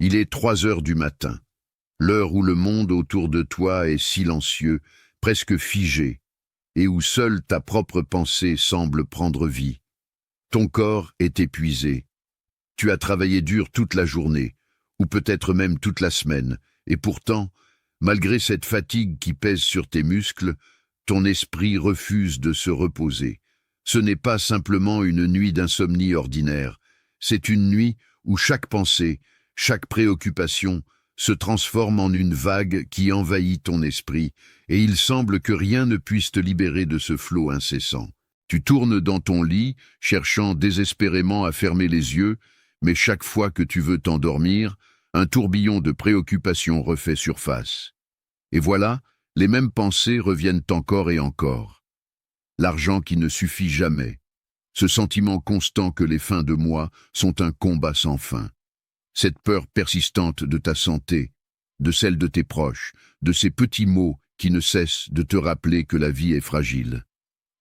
Il est 3 heures du matin, l'heure où le monde autour de toi est silencieux, presque figé, et où seule ta propre pensée semble prendre vie. Ton corps est épuisé. Tu as travaillé dur toute la journée, ou peut-être même toute la semaine, et pourtant, malgré cette fatigue qui pèse sur tes muscles, ton esprit refuse de se reposer. Ce n'est pas simplement une nuit d'insomnie ordinaire, c'est une nuit où chaque pensée, chaque préoccupation se transforme en une vague qui envahit ton esprit, et il semble que rien ne puisse te libérer de ce flot incessant. Tu tournes dans ton lit, cherchant désespérément à fermer les yeux, mais chaque fois que tu veux t'endormir, un tourbillon de préoccupations refait surface. Et voilà, les mêmes pensées reviennent encore et encore. L'argent qui ne suffit jamais. Ce sentiment constant que les fins de mois sont un combat sans fin. Cette peur persistante de ta santé, de celle de tes proches, de ces petits mots qui ne cessent de te rappeler que la vie est fragile.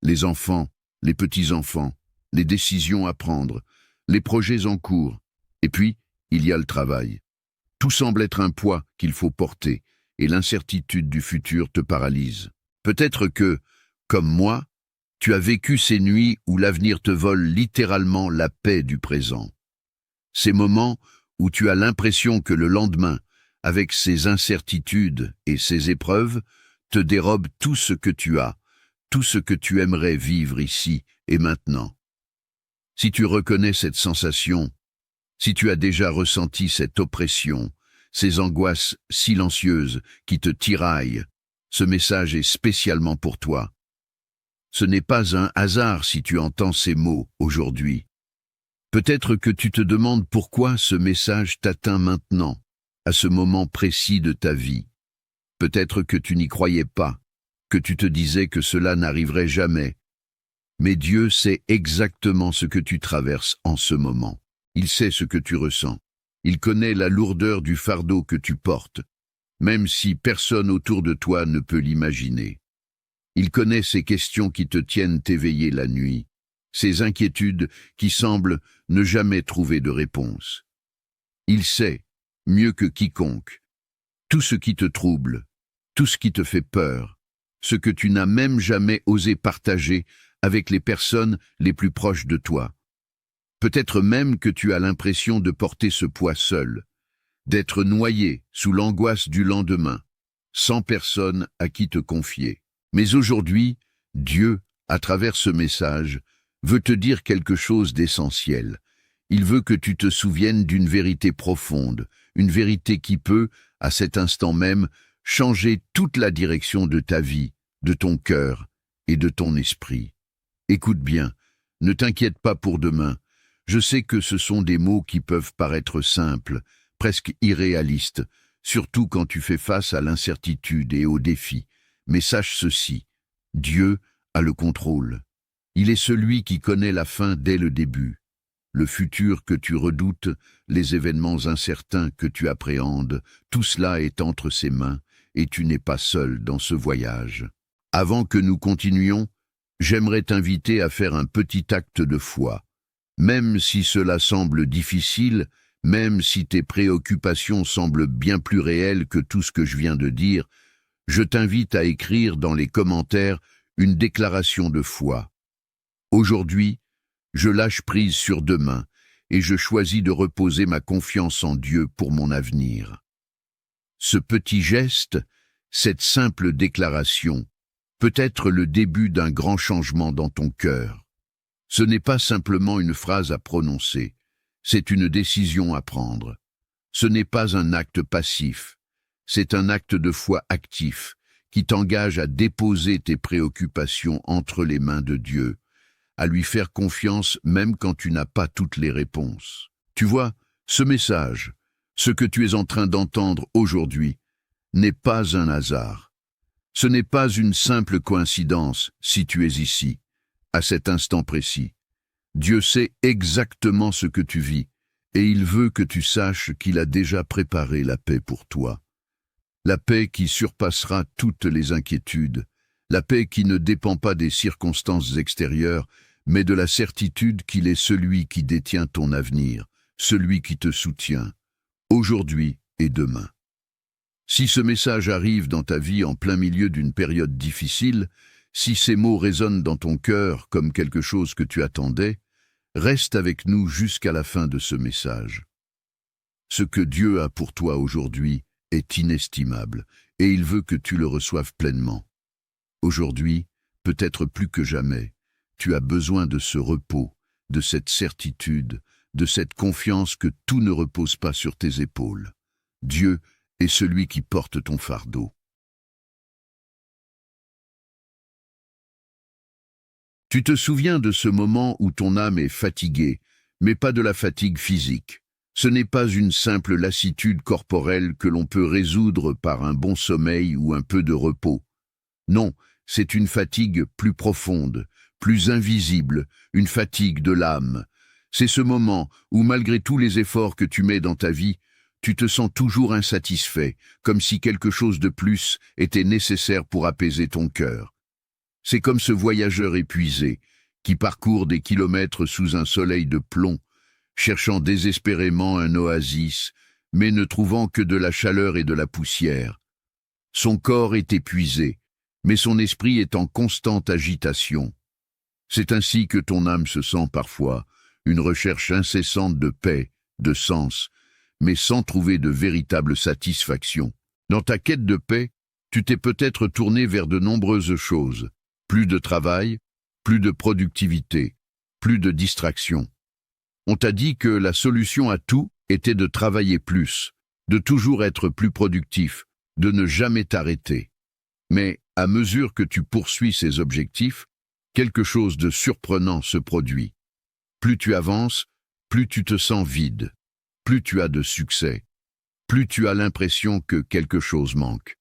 Les enfants, les petits-enfants, les décisions à prendre, les projets en cours. Et puis, il y a le travail. Tout semble être un poids qu'il faut porter, et l'incertitude du futur te paralyse. Peut-être que, comme moi, tu as vécu ces nuits où l'avenir te vole littéralement la paix du présent. Ces moments où tu as l'impression que le lendemain, avec ses incertitudes et ses épreuves, te dérobe tout ce que tu as, tout ce que tu aimerais vivre ici et maintenant. Si tu reconnais cette sensation, si tu as déjà ressenti cette oppression, ces angoisses silencieuses qui te tiraillent, ce message est spécialement pour toi. Ce n'est pas un hasard si tu entends ces mots aujourd'hui. Peut-être que tu te demandes pourquoi ce message t'atteint maintenant, à ce moment précis de ta vie. Peut-être que tu n'y croyais pas, que tu te disais que cela n'arriverait jamais. Mais Dieu sait exactement ce que tu traverses en ce moment. Il sait ce que tu ressens. Il connaît la lourdeur du fardeau que tu portes, même si personne autour de toi ne peut l'imaginer. Il connaît ces questions qui te tiennent éveillé la nuit, ces inquiétudes qui semblent ne jamais trouver de réponse. Il sait, mieux que quiconque, tout ce qui te trouble, tout ce qui te fait peur, ce que tu n'as même jamais osé partager avec les personnes les plus proches de toi. Peut-être même que tu as l'impression de porter ce poids seul, d'être noyé sous l'angoisse du lendemain, sans personne à qui te confier. Mais aujourd'hui, Dieu, à travers ce message, veut te dire quelque chose d'essentiel. Il veut que tu te souviennes d'une vérité profonde, une vérité qui peut, à cet instant même, changer toute la direction de ta vie, de ton cœur et de ton esprit. Écoute bien, ne t'inquiète pas pour demain. Je sais que ce sont des mots qui peuvent paraître simples, presque irréalistes, surtout quand tu fais face à l'incertitude et aux défis. Mais sache ceci, Dieu a le contrôle. Il est celui qui connaît la fin dès le début. Le futur que tu redoutes, les événements incertains que tu appréhendes, tout cela est entre ses mains et tu n'es pas seul dans ce voyage. Avant que nous continuions, j'aimerais t'inviter à faire un petit acte de foi. Même si cela semble difficile, même si tes préoccupations semblent bien plus réelles que tout ce que je viens de dire, je t'invite à écrire dans les commentaires une déclaration de foi. Aujourd'hui, je lâche prise sur demain et je choisis de reposer ma confiance en Dieu pour mon avenir. Ce petit geste, cette simple déclaration, peut être le début d'un grand changement dans ton cœur. Ce n'est pas simplement une phrase à prononcer, c'est une décision à prendre. Ce n'est pas un acte passif, c'est un acte de foi actif qui t'engage à déposer tes préoccupations entre les mains de Dieu, à lui faire confiance même quand tu n'as pas toutes les réponses. Tu vois, ce message, ce que tu es en train d'entendre aujourd'hui, n'est pas un hasard. Ce n'est pas une simple coïncidence si tu es ici, à cet instant précis. Dieu sait exactement ce que tu vis, et il veut que tu saches qu'il a déjà préparé la paix pour toi. La paix qui surpassera toutes les inquiétudes, la paix qui ne dépend pas des circonstances extérieures, mais de la certitude qu'il est celui qui détient ton avenir, celui qui te soutient. aujourd'hui et demain. Si ce message arrive dans ta vie en plein milieu d'une période difficile, si ces mots résonnent dans ton cœur comme quelque chose que tu attendais, reste avec nous jusqu'à la fin de ce message. Ce que Dieu a pour toi aujourd'hui est inestimable, et il veut que tu le reçoives pleinement. Aujourd'hui, peut-être plus que jamais, tu as besoin de ce repos, de cette certitude, de cette confiance que tout ne repose pas sur tes épaules. Dieu est celui qui porte ton fardeau. Tu te souviens de ce moment où ton âme est fatiguée, mais pas de la fatigue physique. Ce n'est pas une simple lassitude corporelle que l'on peut résoudre par un bon sommeil ou un peu de repos. Non, c'est une fatigue plus profonde, plus invisible, une fatigue de l'âme. C'est ce moment où, malgré tous les efforts que tu mets dans ta vie, tu te sens toujours insatisfait, comme si quelque chose de plus était nécessaire pour apaiser ton cœur. C'est comme ce voyageur épuisé, qui parcourt des kilomètres sous un soleil de plomb, cherchant désespérément un oasis, mais ne trouvant que de la chaleur et de la poussière. Son corps est épuisé, mais son esprit est en constante agitation. C'est ainsi que ton âme se sent parfois, une recherche incessante de paix, de sens, mais sans trouver de véritable satisfaction. Dans ta quête de paix, tu t'es peut-être tourné vers de nombreuses choses. Plus de travail, plus de productivité, plus de distraction. On t'a dit que la solution à tout était de travailler plus, de toujours être plus productif, de ne jamais t'arrêter. Mais à mesure que tu poursuis ces objectifs, quelque chose de surprenant se produit. Plus tu avances, plus tu te sens vide, plus tu as de succès, plus tu as l'impression que quelque chose manque.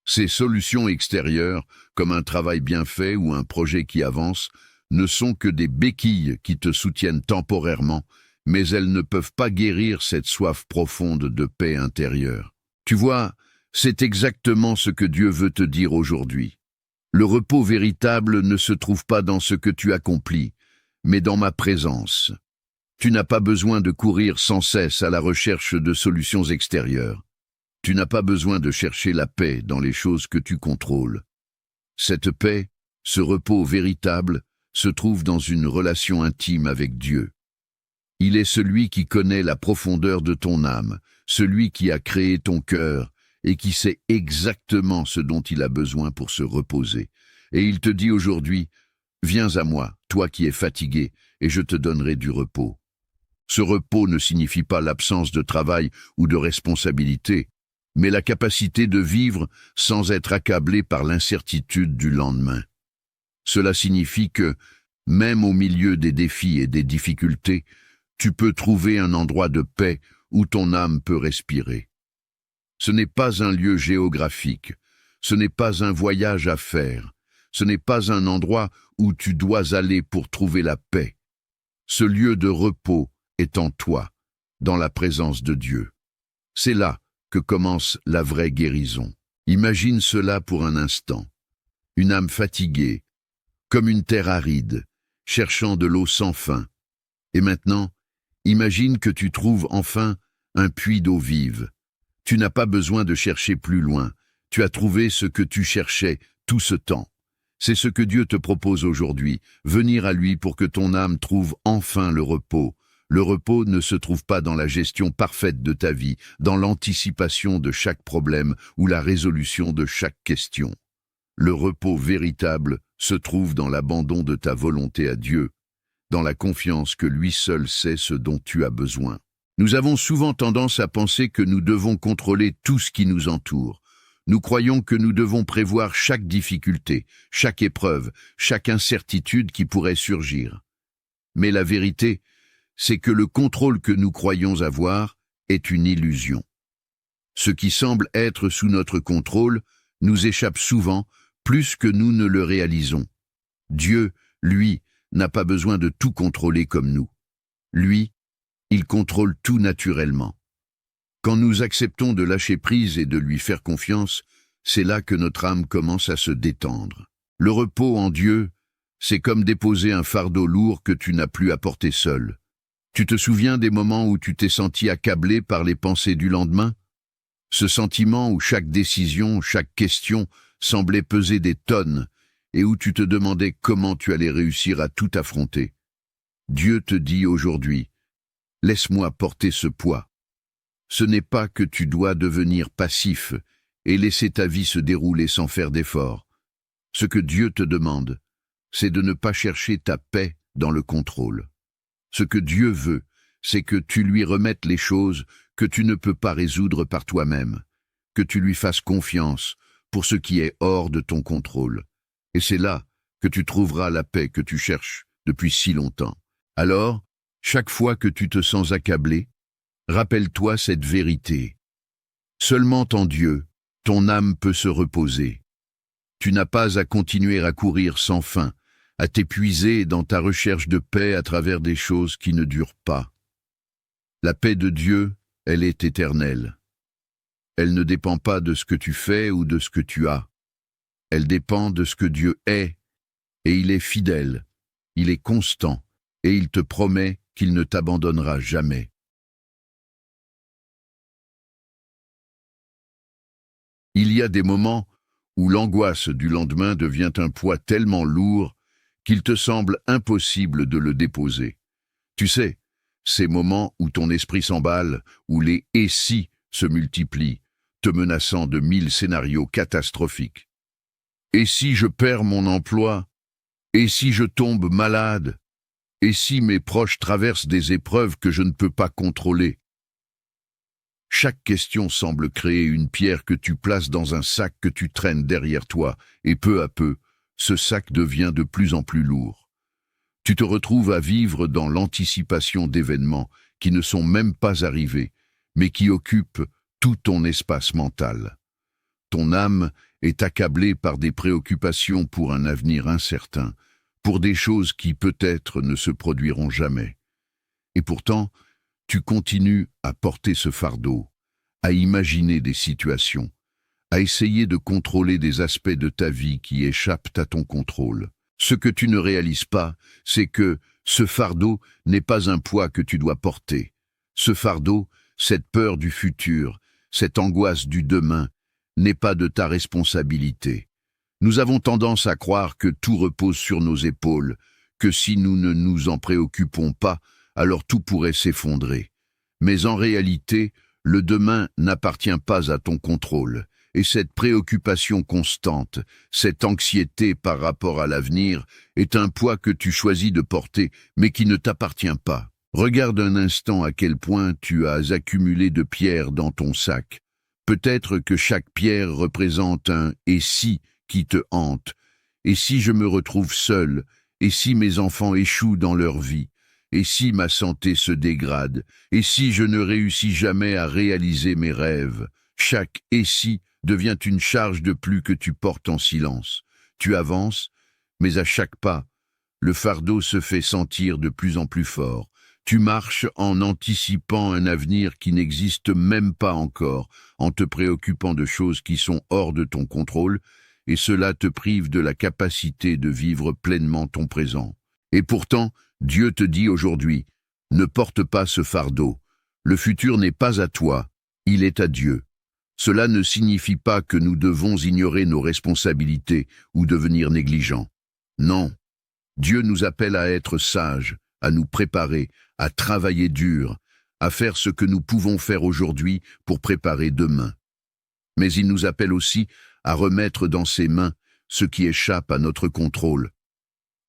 Ces solutions extérieures, comme un travail bien fait ou un projet qui avance, ne sont que des béquilles qui te soutiennent temporairement, mais elles ne peuvent pas guérir cette soif profonde de paix intérieure. Tu vois, c'est exactement ce que Dieu veut te dire aujourd'hui. Le repos véritable ne se trouve pas dans ce que tu accomplis, mais dans ma présence. Tu n'as pas besoin de courir sans cesse à la recherche de solutions extérieures. Tu n'as pas besoin de chercher la paix dans les choses que tu contrôles. Cette paix, ce repos véritable, se trouve dans une relation intime avec Dieu. Il est celui qui connaît la profondeur de ton âme, celui qui a créé ton cœur et qui sait exactement ce dont il a besoin pour se reposer. Et il te dit aujourd'hui, « Viens à moi, toi qui es fatigué, et je te donnerai du repos. » Ce repos ne signifie pas l'absence de travail ou de responsabilité, mais la capacité de vivre sans être accablé par l'incertitude du lendemain. Cela signifie que, même au milieu des défis et des difficultés, tu peux trouver un endroit de paix où ton âme peut respirer. Ce n'est pas un lieu géographique, ce n'est pas un voyage à faire, ce n'est pas un endroit où tu dois aller pour trouver la paix. Ce lieu de repos est en toi, dans la présence de Dieu. C'est là que commence la vraie guérison. Imagine cela pour un instant. Une âme fatiguée, comme une terre aride, cherchant de l'eau sans fin. Et maintenant, imagine que tu trouves enfin un puits d'eau vive. Tu n'as pas besoin de chercher plus loin. Tu as trouvé ce que tu cherchais tout ce temps. C'est ce que Dieu te propose aujourd'hui, venir à lui pour que ton âme trouve enfin le repos. Le repos ne se trouve pas dans la gestion parfaite de ta vie, dans l'anticipation de chaque problème ou la résolution de chaque question. Le repos véritable se trouve dans l'abandon de ta volonté à Dieu, dans la confiance que lui seul sait ce dont tu as besoin. Nous avons souvent tendance à penser que nous devons contrôler tout ce qui nous entoure. Nous croyons que nous devons prévoir chaque difficulté, chaque épreuve, chaque incertitude qui pourrait surgir. Mais la vérité, c'est que le contrôle que nous croyons avoir est une illusion. Ce qui semble être sous notre contrôle nous échappe souvent, plus que nous ne le réalisons. Dieu, lui, n'a pas besoin de tout contrôler comme nous. Lui, il contrôle tout naturellement. Quand nous acceptons de lâcher prise et de lui faire confiance, c'est là que notre âme commence à se détendre. Le repos en Dieu, c'est comme déposer un fardeau lourd que tu n'as plus à porter seul. Tu te souviens des moments où tu t'es senti accablé par les pensées du lendemain? Ce sentiment où chaque décision, chaque question semblait peser des tonnes et où tu te demandais comment tu allais réussir à tout affronter. Dieu te dit aujourd'hui, laisse-moi porter ce poids. Ce n'est pas que tu dois devenir passif et laisser ta vie se dérouler sans faire d'efforts. Ce que Dieu te demande, c'est de ne pas chercher ta paix dans le contrôle. Ce que Dieu veut, c'est que tu lui remettes les choses que tu ne peux pas résoudre par toi-même, que tu lui fasses confiance pour ce qui est hors de ton contrôle. Et c'est là que tu trouveras la paix que tu cherches depuis si longtemps. Alors, chaque fois que tu te sens accablé, rappelle-toi cette vérité. Seulement en Dieu, ton âme peut se reposer. Tu n'as pas à continuer à courir sans fin, à t'épuiser dans ta recherche de paix à travers des choses qui ne durent pas. La paix de Dieu, elle est éternelle. Elle ne dépend pas de ce que tu fais ou de ce que tu as. Elle dépend de ce que Dieu est, et il est fidèle, il est constant, et il te promet qu'il ne t'abandonnera jamais. Il y a des moments où l'angoisse du lendemain devient un poids tellement lourd qu'il te semble impossible de le déposer. Tu sais, ces moments où ton esprit s'emballe, où les « et si » se multiplient, te menaçant de 1000 scénarios catastrophiques. Et si je perds mon emploi? Et si je tombe malade? Et si mes proches traversent des épreuves que je ne peux pas contrôler? Chaque question semble créer une pierre que tu places dans un sac que tu traînes derrière toi, et peu à peu, ce sac devient de plus en plus lourd. Tu te retrouves à vivre dans l'anticipation d'événements qui ne sont même pas arrivés, mais qui occupent tout ton espace mental. Ton âme est accablée par des préoccupations pour un avenir incertain, pour des choses qui peut-être ne se produiront jamais. Et pourtant, tu continues à porter ce fardeau, à imaginer des situations, à essayer de contrôler des aspects de ta vie qui échappent à ton contrôle. Ce que tu ne réalises pas, c'est que ce fardeau n'est pas un poids que tu dois porter. Ce fardeau, cette peur du futur, cette angoisse du demain, n'est pas de ta responsabilité. Nous avons tendance à croire que tout repose sur nos épaules, que si nous ne nous en préoccupons pas, alors tout pourrait s'effondrer. Mais en réalité, le demain n'appartient pas à ton contrôle. Et cette préoccupation constante, cette anxiété par rapport à l'avenir, est un poids que tu choisis de porter, mais qui ne t'appartient pas. Regarde un instant à quel point tu as accumulé de pierres dans ton sac. Peut-être que chaque pierre représente un « et si » qui te hante. Et si je me retrouve seul? Et si mes enfants échouent dans leur vie? Et si ma santé se dégrade? Et si je ne réussis jamais à réaliser mes rêves? Chaque « et si » devient une charge de plus que tu portes en silence. Tu avances, mais à chaque pas, le fardeau se fait sentir de plus en plus fort. Tu marches en anticipant un avenir qui n'existe même pas encore, en te préoccupant de choses qui sont hors de ton contrôle, et cela te prive de la capacité de vivre pleinement ton présent. Et pourtant, Dieu te dit aujourd'hui, ne porte pas ce fardeau. Le futur n'est pas à toi, il est à Dieu. Cela ne signifie pas que nous devons ignorer nos responsabilités ou devenir négligents. Non, Dieu nous appelle à être sages, à nous préparer, à travailler dur, à faire ce que nous pouvons faire aujourd'hui pour préparer demain. Mais il nous appelle aussi à remettre dans ses mains ce qui échappe à notre contrôle.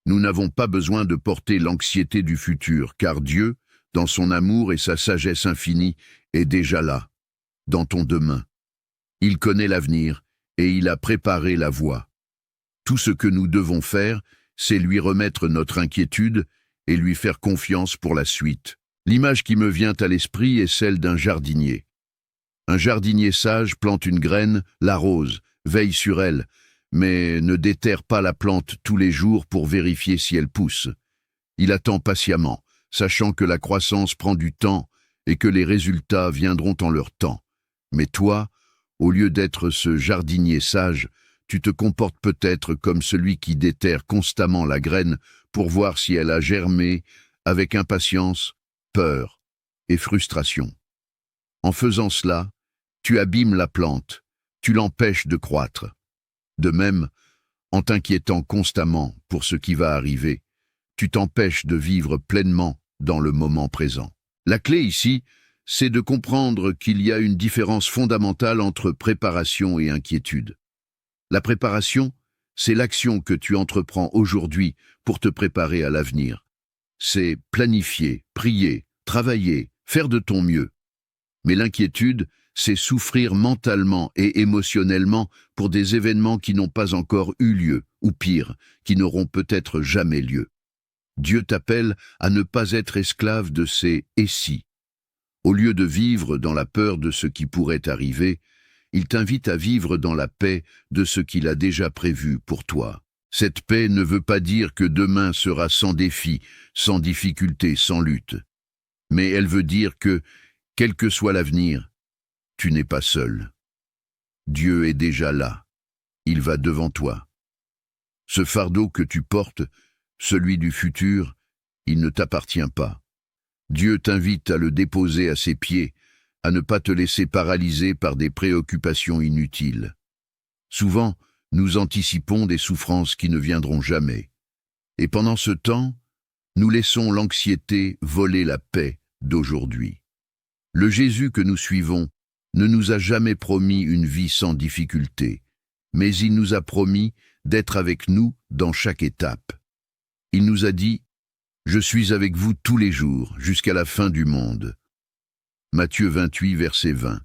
Nous n'avons pas besoin de porter l'anxiété du futur, car Dieu, dans son amour et sa sagesse infinie, est déjà là, dans ton demain. Il connaît l'avenir et il a préparé la voie. Tout ce que nous devons faire, c'est lui remettre notre inquiétude et lui faire confiance pour la suite. L'image qui me vient à l'esprit est celle d'un jardinier. Un jardinier sage plante une graine, l'arrose, veille sur elle, mais ne déterre pas la plante tous les jours pour vérifier si elle pousse. Il attend patiemment, sachant que la croissance prend du temps et que les résultats viendront en leur temps. Mais toi, au lieu d'être ce jardinier sage, tu te comportes peut-être comme celui qui déterre constamment la graine pour voir si elle a germé avec impatience, peur et frustration. En faisant cela, tu abîmes la plante, tu l'empêches de croître. De même, en t'inquiétant constamment pour ce qui va arriver, tu t'empêches de vivre pleinement dans le moment présent. La clé ici, c'est de comprendre qu'il y a une différence fondamentale entre préparation et inquiétude. La préparation, c'est l'action que tu entreprends aujourd'hui pour te préparer à l'avenir. C'est planifier, prier, travailler, faire de ton mieux. Mais l'inquiétude, c'est souffrir mentalement et émotionnellement pour des événements qui n'ont pas encore eu lieu, ou pire, qui n'auront peut-être jamais lieu. Dieu t'appelle à ne pas être esclave de ces « et si ». Au lieu de vivre dans la peur de ce qui pourrait arriver, il t'invite à vivre dans la paix de ce qu'il a déjà prévu pour toi. Cette paix ne veut pas dire que demain sera sans défi, sans difficulté, sans lutte. Mais elle veut dire que, quel que soit l'avenir, tu n'es pas seul. Dieu est déjà là. Il va devant toi. Ce fardeau que tu portes, celui du futur, il ne t'appartient pas. Dieu t'invite à le déposer à ses pieds, à ne pas te laisser paralyser par des préoccupations inutiles. Souvent, nous anticipons des souffrances qui ne viendront jamais. Et pendant ce temps, nous laissons l'anxiété voler la paix d'aujourd'hui. Le Jésus que nous suivons ne nous a jamais promis une vie sans difficulté, mais il nous a promis d'être avec nous dans chaque étape. Il nous a dit « Je suis avec vous tous les jours, jusqu'à la fin du monde ». Matthieu 28, verset 20.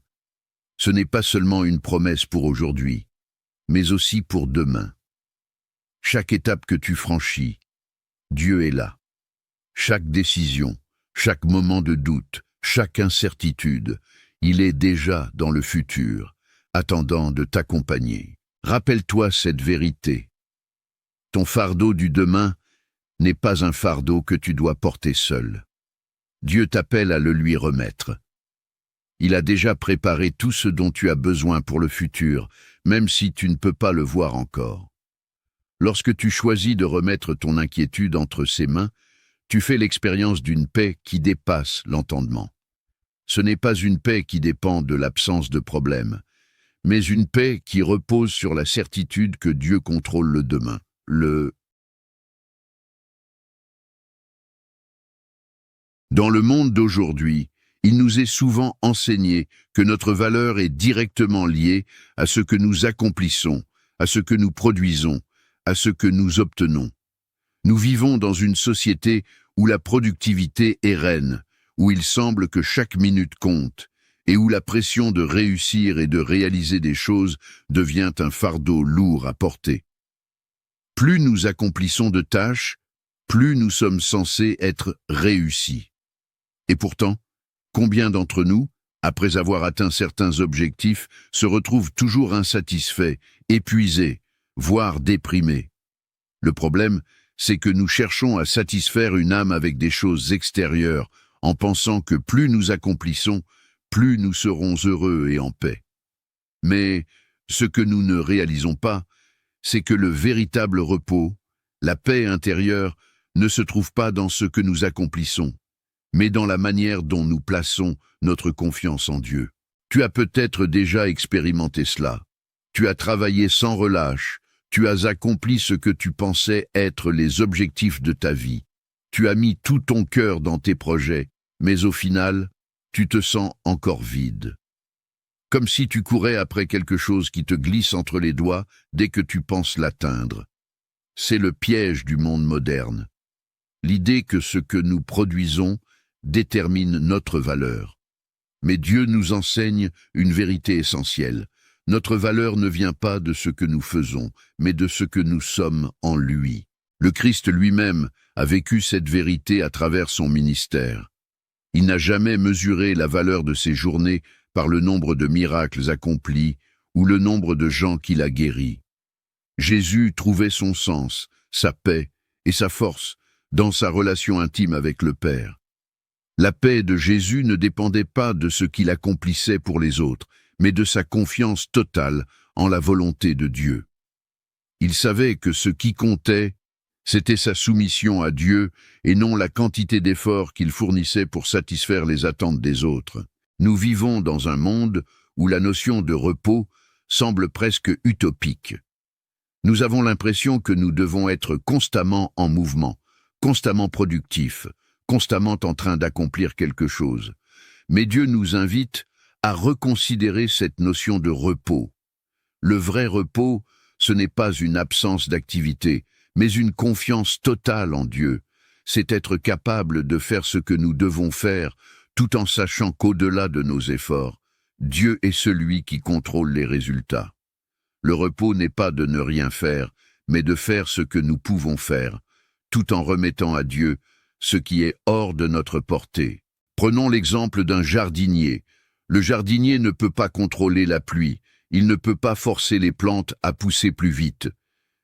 Ce n'est pas seulement une promesse pour aujourd'hui, mais aussi pour demain. Chaque étape que tu franchis, Dieu est là. Chaque décision, chaque moment de doute, chaque incertitude, il est déjà dans le futur, attendant de t'accompagner. Rappelle-toi cette vérité. Ton fardeau du demain n'est pas un fardeau que tu dois porter seul. Dieu t'appelle à le lui remettre. Il a déjà préparé tout ce dont tu as besoin pour le futur, même si tu ne peux pas le voir encore. Lorsque tu choisis de remettre ton inquiétude entre ses mains, tu fais l'expérience d'une paix qui dépasse l'entendement. Ce n'est pas une paix qui dépend de l'absence de problème, mais une paix qui repose sur la certitude que Dieu contrôle le demain. Dans le monde d'aujourd'hui, il nous est souvent enseigné que notre valeur est directement liée à ce que nous accomplissons, à ce que nous produisons, à ce que nous obtenons. Nous vivons dans une société où la productivité est reine, où il semble que chaque minute compte, et où la pression de réussir et de réaliser des choses devient un fardeau lourd à porter. Plus nous accomplissons de tâches, plus nous sommes censés être réussis. Et pourtant, combien d'entre nous, après avoir atteint certains objectifs, se retrouvent toujours insatisfaits, épuisés, voire déprimés? Le problème, c'est que nous cherchons à satisfaire une âme avec des choses extérieures, en pensant que plus nous accomplissons, plus nous serons heureux et en paix. Mais ce que nous ne réalisons pas, c'est que le véritable repos, la paix intérieure, ne se trouve pas dans ce que nous accomplissons, mais dans la manière dont nous plaçons notre confiance en Dieu. Tu as peut-être déjà expérimenté cela. Tu as travaillé sans relâche, tu as accompli ce que tu pensais être les objectifs de ta vie. Tu as mis tout ton cœur dans tes projets, mais au final, tu te sens encore vide. Comme si tu courais après quelque chose qui te glisse entre les doigts dès que tu penses l'atteindre. C'est le piège du monde moderne. L'idée que ce que nous produisons détermine notre valeur. Mais Dieu nous enseigne une vérité essentielle. Notre valeur ne vient pas de ce que nous faisons, mais de ce que nous sommes en lui. Le Christ lui-même a vécu cette vérité à travers son ministère. Il n'a jamais mesuré la valeur de ses journées par le nombre de miracles accomplis ou le nombre de gens qu'il a guéris. Jésus trouvait son sens, sa paix et sa force dans sa relation intime avec le Père. La paix de Jésus ne dépendait pas de ce qu'il accomplissait pour les autres, mais de sa confiance totale en la volonté de Dieu. Il savait que ce qui comptait, C'était sa soumission à Dieu et non la quantité d'efforts qu'il fournissait pour satisfaire les attentes des autres. Nous vivons dans un monde où la notion de repos semble presque utopique. Nous avons l'impression que nous devons être constamment en mouvement, constamment productifs, constamment en train d'accomplir quelque chose. Mais Dieu nous invite à reconsidérer cette notion de repos. Le vrai repos, ce n'est pas une absence d'activité, mais une confiance totale en Dieu. C'est être capable de faire ce que nous devons faire, tout en sachant qu'au-delà de nos efforts, Dieu est celui qui contrôle les résultats. Le repos n'est pas de ne rien faire, mais de faire ce que nous pouvons faire, tout en remettant à Dieu ce qui est hors de notre portée. Prenons l'exemple d'un jardinier. Le jardinier ne peut pas contrôler la pluie, il ne peut pas forcer les plantes à pousser plus vite.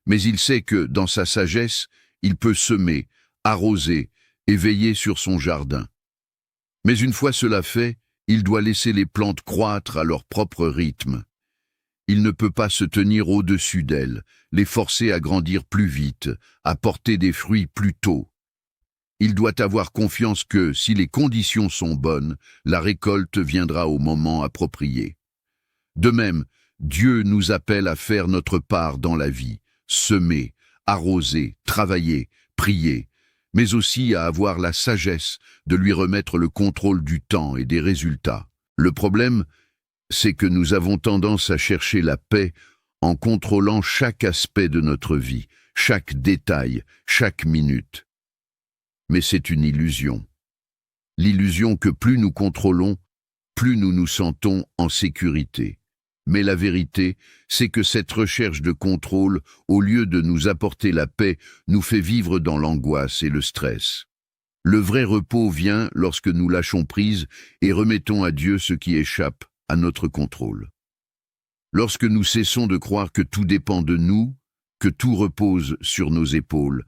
Mais il sait que, dans sa sagesse, il peut semer, arroser et veiller sur son jardin. Mais une fois cela fait, il doit laisser les plantes croître à leur propre rythme. Il ne peut pas se tenir au-dessus d'elles, les forcer à grandir plus vite, à porter des fruits plus tôt. Il doit avoir confiance que, si les conditions sont bonnes, la récolte viendra au moment approprié. De même, Dieu nous appelle à faire notre part dans la vie, semer, arroser, travailler, prier, mais aussi à avoir la sagesse de lui remettre le contrôle du temps et des résultats. Le problème, c'est que nous avons tendance à chercher la paix en contrôlant chaque aspect de notre vie, chaque détail, chaque minute. Mais c'est une illusion. L'illusion que plus nous contrôlons, plus nous nous sentons en sécurité. Mais la vérité, c'est que cette recherche de contrôle, au lieu de nous apporter la paix, nous fait vivre dans l'angoisse et le stress. Le vrai repos vient lorsque nous lâchons prise et remettons à Dieu ce qui échappe à notre contrôle. Lorsque nous cessons de croire que tout dépend de nous, que tout repose sur nos épaules,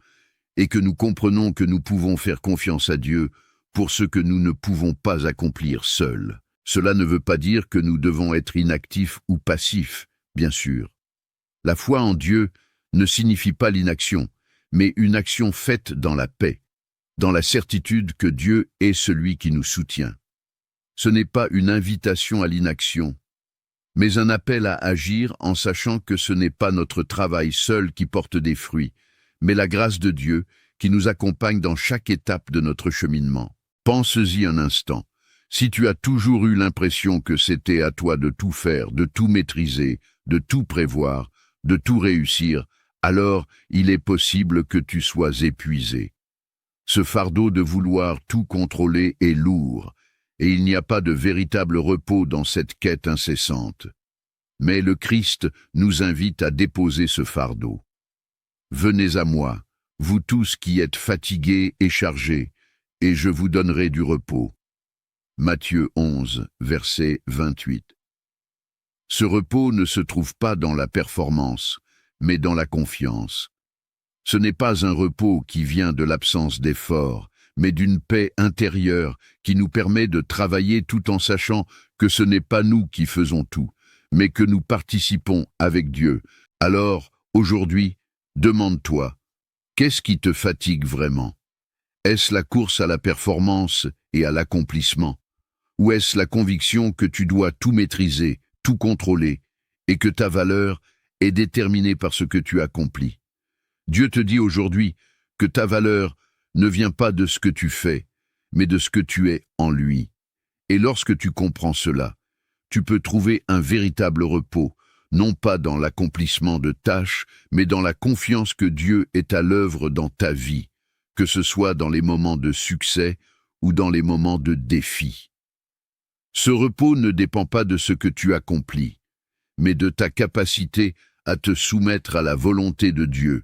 et que nous comprenons que nous pouvons faire confiance à Dieu pour ce que nous ne pouvons pas accomplir seuls. Cela ne veut pas dire que nous devons être inactifs ou passifs, bien sûr. La foi en Dieu ne signifie pas l'inaction, mais une action faite dans la paix, dans la certitude que Dieu est celui qui nous soutient. Ce n'est pas une invitation à l'inaction, mais un appel à agir en sachant que ce n'est pas notre travail seul qui porte des fruits, mais la grâce de Dieu qui nous accompagne dans chaque étape de notre cheminement. Pense-y un instant. Si tu as toujours eu l'impression que c'était à toi de tout faire, de tout maîtriser, de tout prévoir, de tout réussir, alors il est possible que tu sois épuisé. Ce fardeau de vouloir tout contrôler est lourd, et il n'y a pas de véritable repos dans cette quête incessante. Mais le Christ nous invite à déposer ce fardeau. Venez à moi, vous tous qui êtes fatigués et chargés, et je vous donnerai du repos. Matthieu 11, verset 28. Ce repos ne se trouve pas dans la performance, mais dans la confiance. Ce n'est pas un repos qui vient de l'absence d'effort, mais d'une paix intérieure qui nous permet de travailler tout en sachant que ce n'est pas nous qui faisons tout, mais que nous participons avec Dieu. Alors, aujourd'hui, demande-toi, qu'est-ce qui te fatigue vraiment? Est-ce la course à la performance et à l'accomplissement? Ou est-ce la conviction que tu dois tout maîtriser, tout contrôler, et que ta valeur est déterminée par ce que tu accomplis? Dieu te dit aujourd'hui que ta valeur ne vient pas de ce que tu fais, mais de ce que tu es en lui. Et lorsque tu comprends cela, tu peux trouver un véritable repos, non pas dans l'accomplissement de tâches, mais dans la confiance que Dieu est à l'œuvre dans ta vie, que ce soit dans les moments de succès ou dans les moments de défi. Ce repos ne dépend pas de ce que tu accomplis, mais de ta capacité à te soumettre à la volonté de Dieu,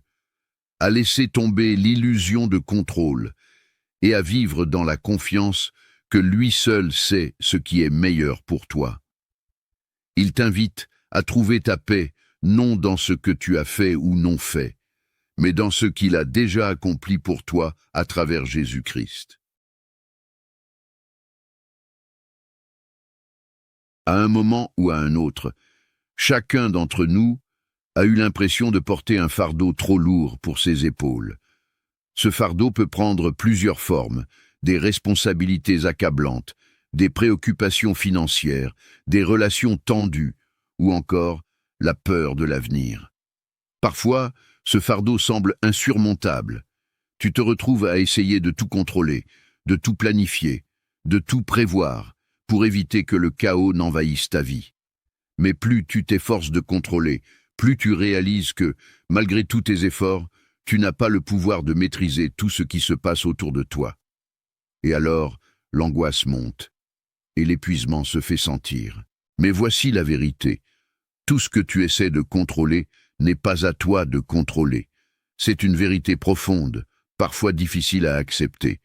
à laisser tomber l'illusion de contrôle et à vivre dans la confiance que lui seul sait ce qui est meilleur pour toi. Il t'invite à trouver ta paix non dans ce que tu as fait ou non fait, mais dans ce qu'il a déjà accompli pour toi à travers Jésus-Christ. À un moment ou à un autre, chacun d'entre nous a eu l'impression de porter un fardeau trop lourd pour ses épaules. Ce fardeau peut prendre plusieurs formes, des responsabilités accablantes, des préoccupations financières, des relations tendues, ou encore la peur de l'avenir. Parfois, ce fardeau semble insurmontable. Tu te retrouves à essayer de tout contrôler, de tout planifier, de tout prévoir, pour éviter que le chaos n'envahisse ta vie. Mais plus tu t'efforces de contrôler, plus tu réalises que, malgré tous tes efforts, tu n'as pas le pouvoir de maîtriser tout ce qui se passe autour de toi. Et alors, l'angoisse monte, et l'épuisement se fait sentir. Mais voici la vérité. Tout ce que tu essaies de contrôler n'est pas à toi de contrôler. C'est une vérité profonde, parfois difficile à accepter,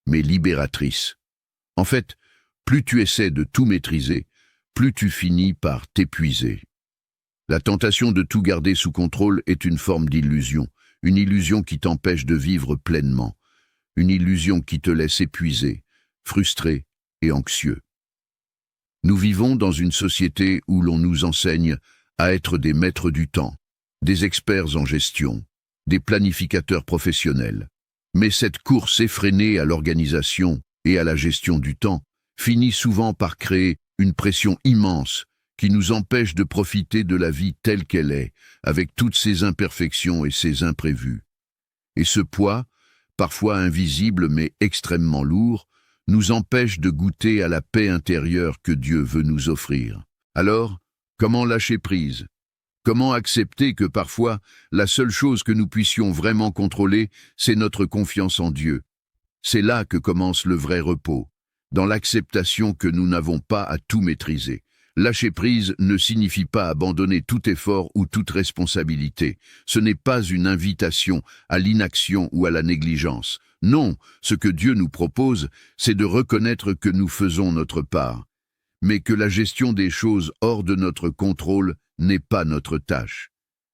mais libératrice. En fait, plus tu essaies de tout maîtriser, plus tu finis par t'épuiser. La tentation de tout garder sous contrôle est une forme d'illusion, une illusion qui t'empêche de vivre pleinement, une illusion qui te laisse épuisé, frustré et anxieux. Nous vivons dans une société où l'on nous enseigne à être des maîtres du temps, des experts en gestion, des planificateurs professionnels. Mais cette course effrénée à l'organisation et à la gestion du temps finit souvent par créer une pression immense qui nous empêche de profiter de la vie telle qu'elle est, avec toutes ses imperfections et ses imprévus. Et ce poids, parfois invisible mais extrêmement lourd, nous empêche de goûter à la paix intérieure que Dieu veut nous offrir. Alors, comment lâcher prise? Comment accepter que parfois, la seule chose que nous puissions vraiment contrôler, c'est notre confiance en Dieu? C'est là que commence le vrai repos, dans l'acceptation que nous n'avons pas à tout maîtriser. Lâcher prise ne signifie pas abandonner tout effort ou toute responsabilité. Ce n'est pas une invitation à l'inaction ou à la négligence. Non, ce que Dieu nous propose, c'est de reconnaître que nous faisons notre part, mais que la gestion des choses hors de notre contrôle n'est pas notre tâche.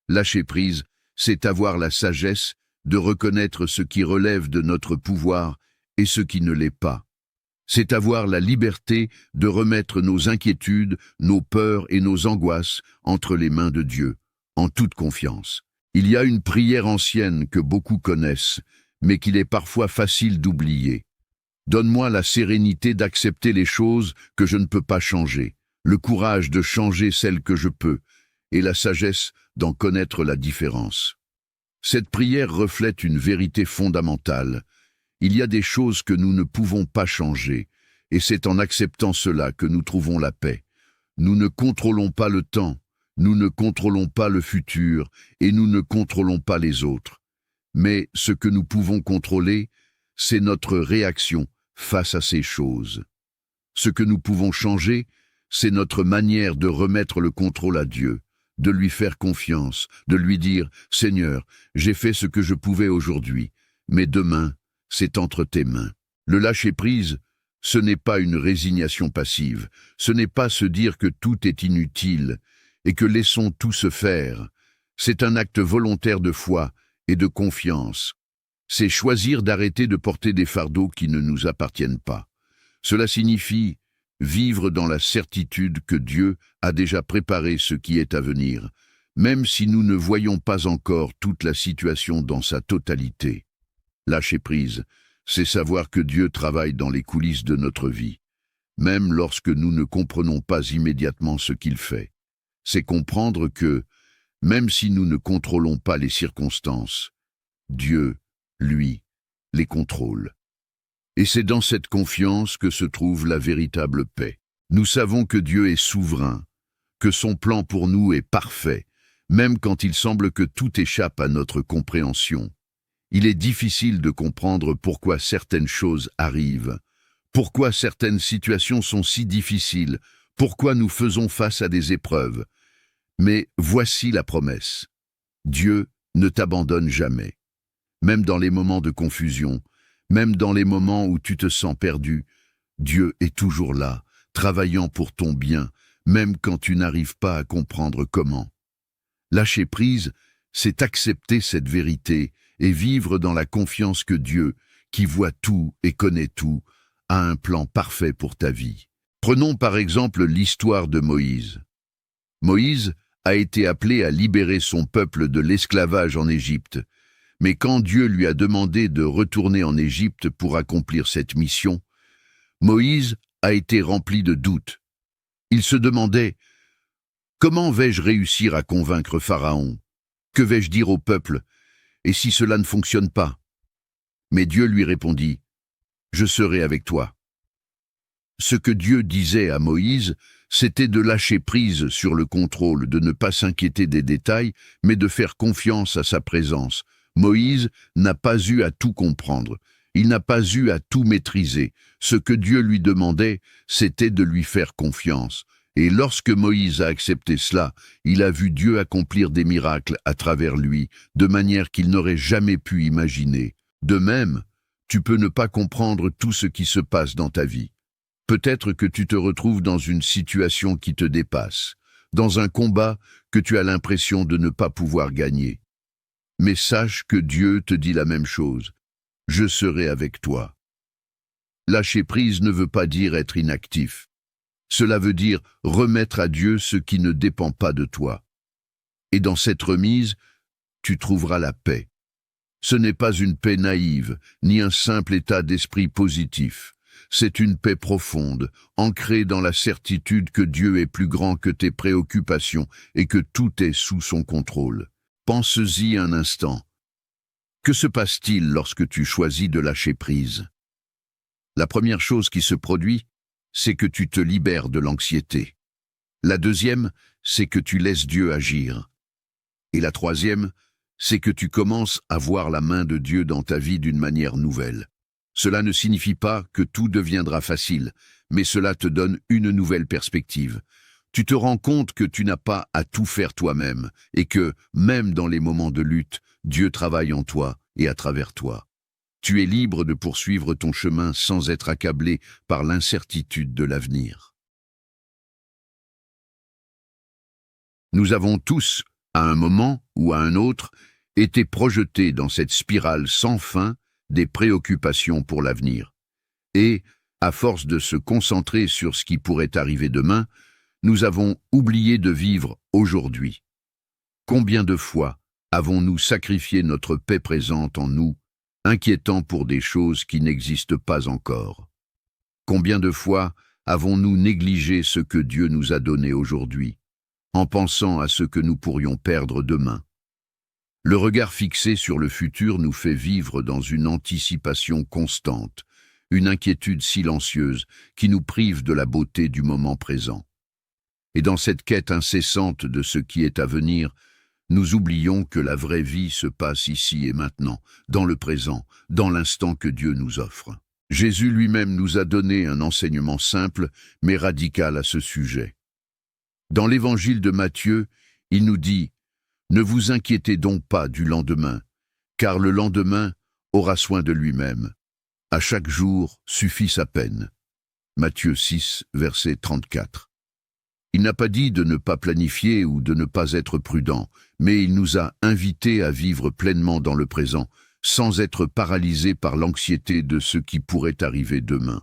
Lâcher prise, c'est avoir la sagesse de reconnaître ce qui relève de notre pouvoir et ce qui ne l'est pas. C'est avoir la liberté de remettre nos inquiétudes, nos peurs et nos angoisses entre les mains de Dieu, en toute confiance. Il y a une prière ancienne que beaucoup connaissent, mais qu'il est parfois facile d'oublier. Donne-moi la sérénité d'accepter les choses que je ne peux pas changer, le courage de changer celles que je peux, et la sagesse d'en connaître la différence. Cette prière reflète une vérité fondamentale. Il y a des choses que nous ne pouvons pas changer, et c'est en acceptant cela que nous trouvons la paix. Nous ne contrôlons pas le temps, nous ne contrôlons pas le futur, et nous ne contrôlons pas les autres. Mais ce que nous pouvons contrôler, c'est notre réaction face à ces choses. Ce que nous pouvons changer, c'est notre manière de remettre le contrôle à Dieu, de lui faire confiance, de lui dire « Seigneur, j'ai fait ce que je pouvais aujourd'hui, mais demain, c'est entre tes mains. » Le lâcher-prise, ce n'est pas une résignation passive, ce n'est pas se dire que tout est inutile et que laissons tout se faire. C'est un acte volontaire de foi et de confiance. C'est choisir d'arrêter de porter des fardeaux qui ne nous appartiennent pas. Cela signifie vivre dans la certitude que Dieu a déjà préparé ce qui est à venir, même si nous ne voyons pas encore toute la situation dans sa totalité. Lâcher prise, c'est savoir que Dieu travaille dans les coulisses de notre vie, même lorsque nous ne comprenons pas immédiatement ce qu'il fait. C'est comprendre que, même si nous ne contrôlons pas les circonstances, Dieu, lui, les contrôle. Et c'est dans cette confiance que se trouve la véritable paix. Nous savons que Dieu est souverain, que son plan pour nous est parfait, même quand il semble que tout échappe à notre compréhension. Il est difficile de comprendre pourquoi certaines choses arrivent, pourquoi certaines situations sont si difficiles, pourquoi nous faisons face à des épreuves. Mais voici la promesse. Dieu ne t'abandonne jamais. Même dans les moments de confusion, même dans les moments où tu te sens perdu, Dieu est toujours là, travaillant pour ton bien, même quand tu n'arrives pas à comprendre comment. Lâcher prise, c'est accepter cette vérité et vivre dans la confiance que Dieu, qui voit tout et connaît tout, a un plan parfait pour ta vie. Prenons par exemple l'histoire de Moïse. Moïse a été appelé à libérer son peuple de l'esclavage en Égypte, Mais quand Dieu lui a demandé de retourner en Égypte pour accomplir cette mission, Moïse a été rempli de doutes. Il se demandait: comment vais-je réussir à convaincre Pharaon? Que vais-je dire au peuple? Et si cela ne fonctionne pas? Mais Dieu lui répondit: je serai avec toi. Ce que Dieu disait à Moïse, c'était de lâcher prise sur le contrôle, de ne pas s'inquiéter des détails, mais de faire confiance à sa présence. Moïse n'a pas eu à tout comprendre, il n'a pas eu à tout maîtriser. Ce que Dieu lui demandait, c'était de lui faire confiance. Et lorsque Moïse a accepté cela, il a vu Dieu accomplir des miracles à travers lui, de manière qu'il n'aurait jamais pu imaginer. De même, tu peux ne pas comprendre tout ce qui se passe dans ta vie. Peut-être que tu te retrouves dans une situation qui te dépasse, dans un combat que tu as l'impression de ne pas pouvoir gagner. Mais sache que Dieu te dit la même chose: je serai avec toi. Lâcher prise ne veut pas dire être inactif. Cela veut dire remettre à Dieu ce qui ne dépend pas de toi. Et dans cette remise, tu trouveras la paix. Ce n'est pas une paix naïve, ni un simple état d'esprit positif. C'est une paix profonde, ancrée dans la certitude que Dieu est plus grand que tes préoccupations et que tout est sous son contrôle. Pense-y un instant. Que se passe-t-il lorsque tu choisis de lâcher prise? La première chose qui se produit, c'est que tu te libères de l'anxiété. La deuxième, c'est que tu laisses Dieu agir. Et la troisième, c'est que tu commences à voir la main de Dieu dans ta vie d'une manière nouvelle. Cela ne signifie pas que tout deviendra facile, mais cela te donne une nouvelle perspective. Tu te rends compte que tu n'as pas à tout faire toi-même, et que, même dans les moments de lutte, Dieu travaille en toi et à travers toi. Tu es libre de poursuivre ton chemin sans être accablé par l'incertitude de l'avenir. Nous avons tous, à un moment ou à un autre, été projetés dans cette spirale sans fin des préoccupations pour l'avenir. Et, à force de se concentrer sur ce qui pourrait arriver demain, nous avons oublié de vivre aujourd'hui. Combien de fois avons-nous sacrifié notre paix présente en nous, inquiétant pour des choses qui n'existent pas encore? Combien de fois avons-nous négligé ce que Dieu nous a donné aujourd'hui, en pensant à ce que nous pourrions perdre demain? Le regard fixé sur le futur nous fait vivre dans une anticipation constante, une inquiétude silencieuse qui nous prive de la beauté du moment présent. Et dans cette quête incessante de ce qui est à venir, nous oublions que la vraie vie se passe ici et maintenant, dans le présent, dans l'instant que Dieu nous offre. Jésus lui-même nous a donné un enseignement simple, mais radical à ce sujet. Dans l'évangile de Matthieu, il nous dit: « Ne vous inquiétez donc pas du lendemain, car le lendemain aura soin de lui-même. À chaque jour suffit sa peine. » Matthieu 6, verset 34. Il n'a pas dit de ne pas planifier ou de ne pas être prudent, mais il nous a invités à vivre pleinement dans le présent, sans être paralysés par l'anxiété de ce qui pourrait arriver demain.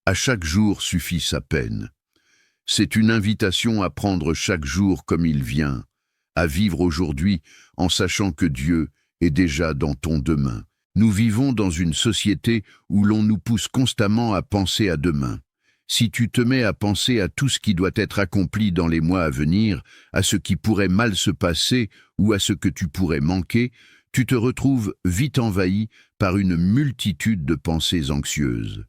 À chaque jour suffit sa peine. C'est une invitation à prendre chaque jour comme il vient, à vivre aujourd'hui en sachant que Dieu est déjà dans ton demain. Nous vivons dans une société où l'on nous pousse constamment à penser à demain. Si tu te mets à penser à tout ce qui doit être accompli dans les mois à venir, à ce qui pourrait mal se passer ou à ce que tu pourrais manquer, tu te retrouves vite envahi par une multitude de pensées anxieuses.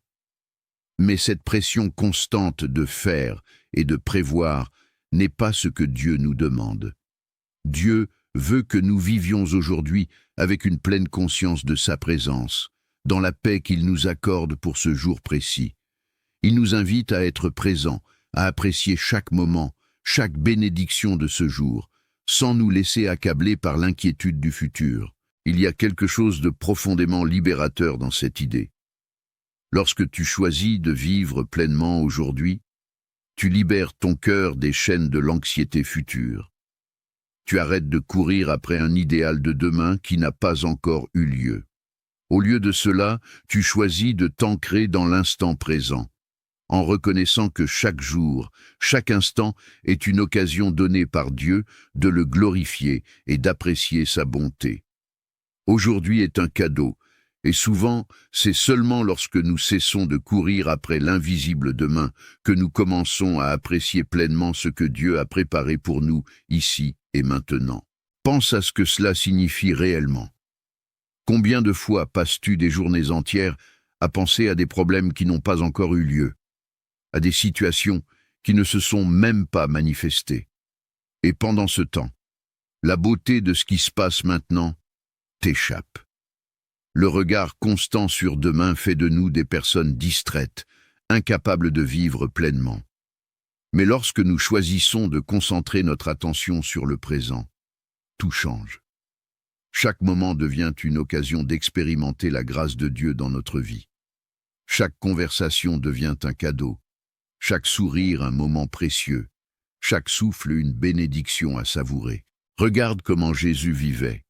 Mais cette pression constante de faire et de prévoir n'est pas ce que Dieu nous demande. Dieu veut que nous vivions aujourd'hui avec une pleine conscience de sa présence, dans la paix qu'il nous accorde pour ce jour précis. Il nous invite à être présents, à apprécier chaque moment, chaque bénédiction de ce jour, sans nous laisser accabler par l'inquiétude du futur. Il y a quelque chose de profondément libérateur dans cette idée. Lorsque tu choisis de vivre pleinement aujourd'hui, tu libères ton cœur des chaînes de l'anxiété future. Tu arrêtes de courir après un idéal de demain qui n'a pas encore eu lieu. Au lieu de cela, tu choisis de t'ancrer dans l'instant présent, en reconnaissant que chaque jour, chaque instant est une occasion donnée par Dieu de le glorifier et d'apprécier sa bonté. Aujourd'hui est un cadeau, et souvent, c'est seulement lorsque nous cessons de courir après l'invisible demain que nous commençons à apprécier pleinement ce que Dieu a préparé pour nous, ici et maintenant. Pense à ce que cela signifie réellement. Combien de fois passes-tu des journées entières à penser à des problèmes qui n'ont pas encore eu lieu, à des situations qui ne se sont même pas manifestées? Et pendant ce temps, la beauté de ce qui se passe maintenant t'échappe. Le regard constant sur demain fait de nous des personnes distraites, incapables de vivre pleinement. Mais lorsque nous choisissons de concentrer notre attention sur le présent, tout change. Chaque moment devient une occasion d'expérimenter la grâce de Dieu dans notre vie. Chaque conversation devient un cadeau, chaque sourire un moment précieux, chaque souffle une bénédiction à savourer. Regarde comment Jésus vivait.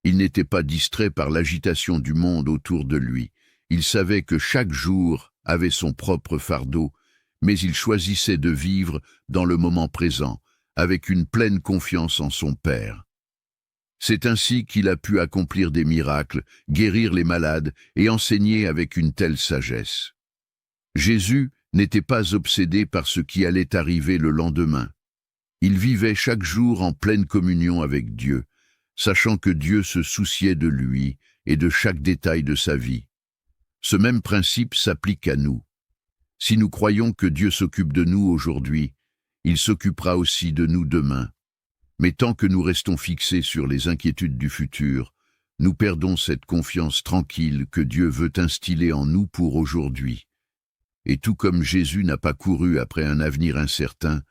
Il n'était pas distrait par l'agitation du monde autour de lui. Il savait que chaque jour avait son propre fardeau, mais il choisissait de vivre dans le moment présent, avec une pleine confiance en son Père. C'est ainsi qu'il a pu accomplir des miracles, guérir les malades et enseigner avec une telle sagesse. Jésus n'était pas obsédé par ce qui allait arriver le lendemain. Il vivait chaque jour en pleine communion avec Dieu, sachant que Dieu se souciait de lui et de chaque détail de sa vie. Ce même principe s'applique à nous. Si nous croyons que Dieu s'occupe de nous aujourd'hui, il s'occupera aussi de nous demain. Mais tant que nous restons fixés sur les inquiétudes du futur, nous perdons cette confiance tranquille que Dieu veut instiller en nous pour aujourd'hui. Et tout comme Jésus n'a pas couru après un avenir incertain,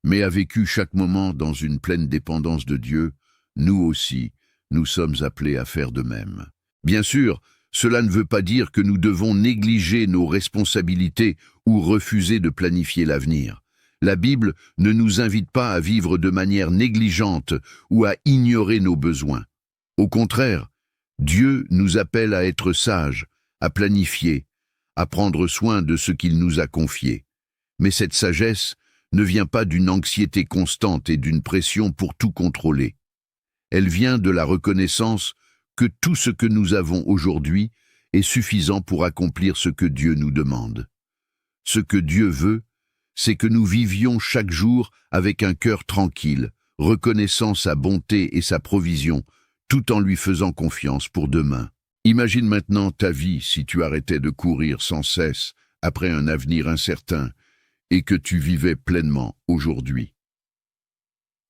mais a vécu chaque moment dans une pleine dépendance de Dieu, nous aussi, nous sommes appelés à faire de même. Bien sûr, cela ne veut pas dire que nous devons négliger nos responsabilités ou refuser de planifier l'avenir. La Bible ne nous invite pas à vivre de manière négligente ou à ignorer nos besoins. Au contraire, Dieu nous appelle à être sages, à planifier, à prendre soin de ce qu'il nous a confié. Mais cette sagesse ne vient pas d'une anxiété constante et d'une pression pour tout contrôler. Elle vient de la reconnaissance que tout ce que nous avons aujourd'hui est suffisant pour accomplir ce que Dieu nous demande. Ce que Dieu veut, c'est que nous vivions chaque jour avec un cœur tranquille, reconnaissant sa bonté et sa provision, tout en lui faisant confiance pour demain. Imagine maintenant ta vie si tu arrêtais de courir sans cesse après un avenir incertain et que tu vivais pleinement aujourd'hui.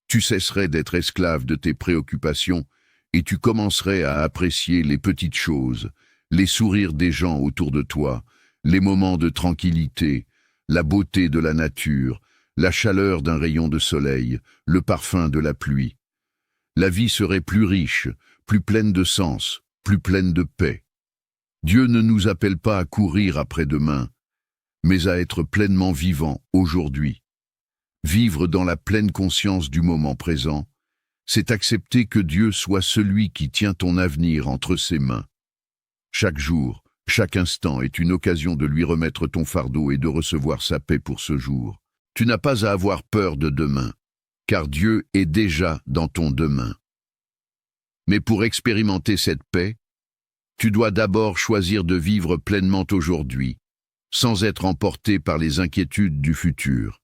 Tu cesserais d'être esclave de tes préoccupations et tu commencerais à apprécier les petites choses, les sourires des gens autour de toi, les moments de tranquillité, la beauté de la nature, la chaleur d'un rayon de soleil, le parfum de la pluie. La vie serait plus riche, plus pleine de sens, plus pleine de paix. Dieu ne nous appelle pas à courir après demain, mais à être pleinement vivants aujourd'hui. Vivre dans la pleine conscience du moment présent, c'est accepter que Dieu soit celui qui tient ton avenir entre ses mains. Chaque jour, chaque instant est une occasion de lui remettre ton fardeau et de recevoir sa paix pour ce jour. Tu n'as pas à avoir peur de demain, car Dieu est déjà dans ton demain. Mais pour expérimenter cette paix, tu dois d'abord choisir de vivre pleinement aujourd'hui, sans être emporté par les inquiétudes du futur.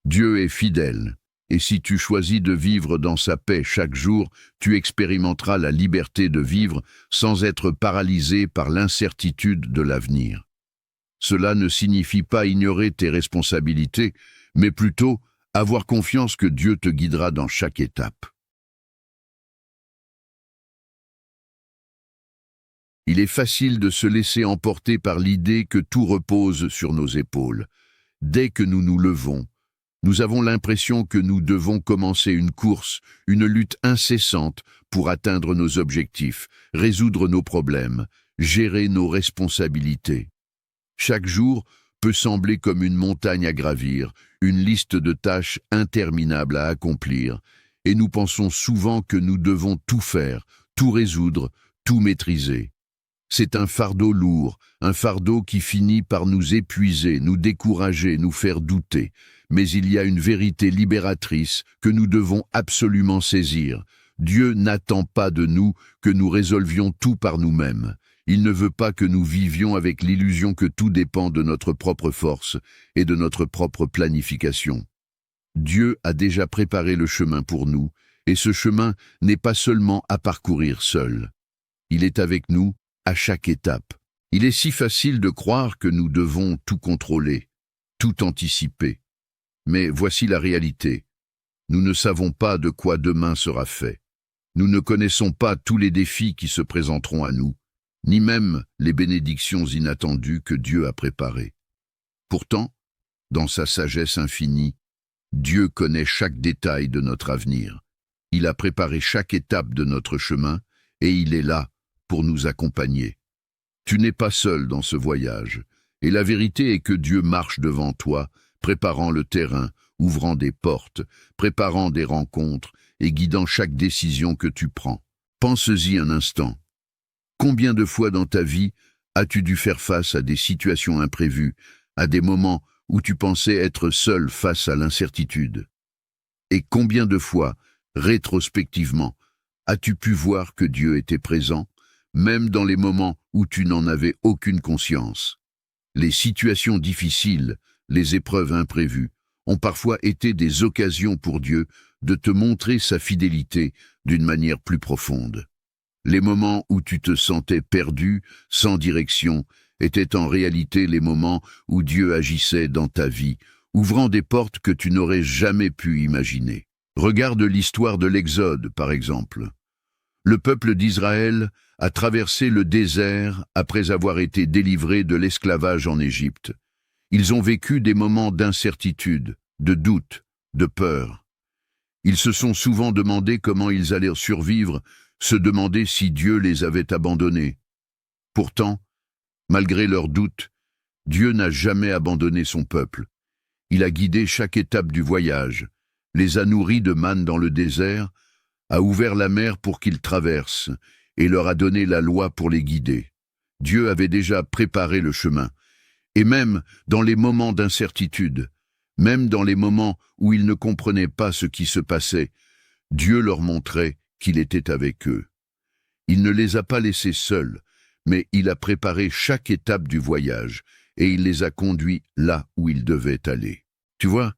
Dieu est fidèle, et si tu choisis de vivre dans sa paix chaque jour, tu expérimenteras la liberté de vivre sans être paralysé par l'incertitude de l'avenir. Cela ne signifie pas ignorer tes responsabilités, mais plutôt avoir confiance que Dieu te guidera dans chaque étape. Il est facile de se laisser emporter par l'idée que tout repose sur nos épaules. Dès que nous nous levons, nous avons l'impression que nous devons commencer une course, une lutte incessante pour atteindre nos objectifs, résoudre nos problèmes, gérer nos responsabilités. Chaque jour peut sembler comme une montagne à gravir, une liste de tâches interminables à accomplir, et nous pensons souvent que nous devons tout faire, tout résoudre, tout maîtriser. C'est un fardeau lourd, un fardeau qui finit par nous épuiser, nous décourager, nous faire douter. Mais il y a une vérité libératrice que nous devons absolument saisir. Dieu n'attend pas de nous que nous résolvions tout par nous-mêmes. Il ne veut pas que nous vivions avec l'illusion que tout dépend de notre propre force et de notre propre planification. Dieu a déjà préparé le chemin pour nous, et ce chemin n'est pas seulement à parcourir seul. Il est avec nous à chaque étape. Il est si facile de croire que nous devons tout contrôler, tout anticiper. Mais voici la réalité. Nous ne savons pas de quoi demain sera fait. Nous ne connaissons pas tous les défis qui se présenteront à nous, ni même les bénédictions inattendues que Dieu a préparées. Pourtant, dans sa sagesse infinie, Dieu connaît chaque détail de notre avenir. Il a préparé chaque étape de notre chemin et il est là pour nous accompagner. Tu n'es pas seul dans ce voyage, et la vérité est que Dieu marche devant toi, préparant le terrain, ouvrant des portes, préparant des rencontres et guidant chaque décision que tu prends. Pense-y un instant. Combien de fois dans ta vie as-tu dû faire face à des situations imprévues, à des moments où tu pensais être seul face à l'incertitude? Et combien de fois, rétrospectivement, as-tu pu voir que Dieu était présent, même dans les moments où tu n'en avais aucune conscience? Les situations difficiles, les épreuves imprévues, ont parfois été des occasions pour Dieu de te montrer sa fidélité d'une manière plus profonde. Les moments où tu te sentais perdu, sans direction, étaient en réalité les moments où Dieu agissait dans ta vie, ouvrant des portes que tu n'aurais jamais pu imaginer. Regarde l'histoire de l'Exode, par exemple. Le peuple d'Israël a traversé le désert après avoir été délivré de l'esclavage en Égypte. Ils ont vécu des moments d'incertitude, de doute, de peur. Ils se sont souvent demandé comment ils allaient survivre, se demander si Dieu les avait abandonnés. Pourtant, malgré leurs doutes, Dieu n'a jamais abandonné son peuple. Il a guidé chaque étape du voyage, les a nourris de manne dans le désert, a ouvert la mer pour qu'ils traversent et leur a donné la loi pour les guider. Dieu avait déjà préparé le chemin. Et même dans les moments d'incertitude, même dans les moments où ils ne comprenaient pas ce qui se passait, Dieu leur montrait qu'il était avec eux. Il ne les a pas laissés seuls, mais il a préparé chaque étape du voyage et il les a conduits là où ils devaient aller. Tu vois,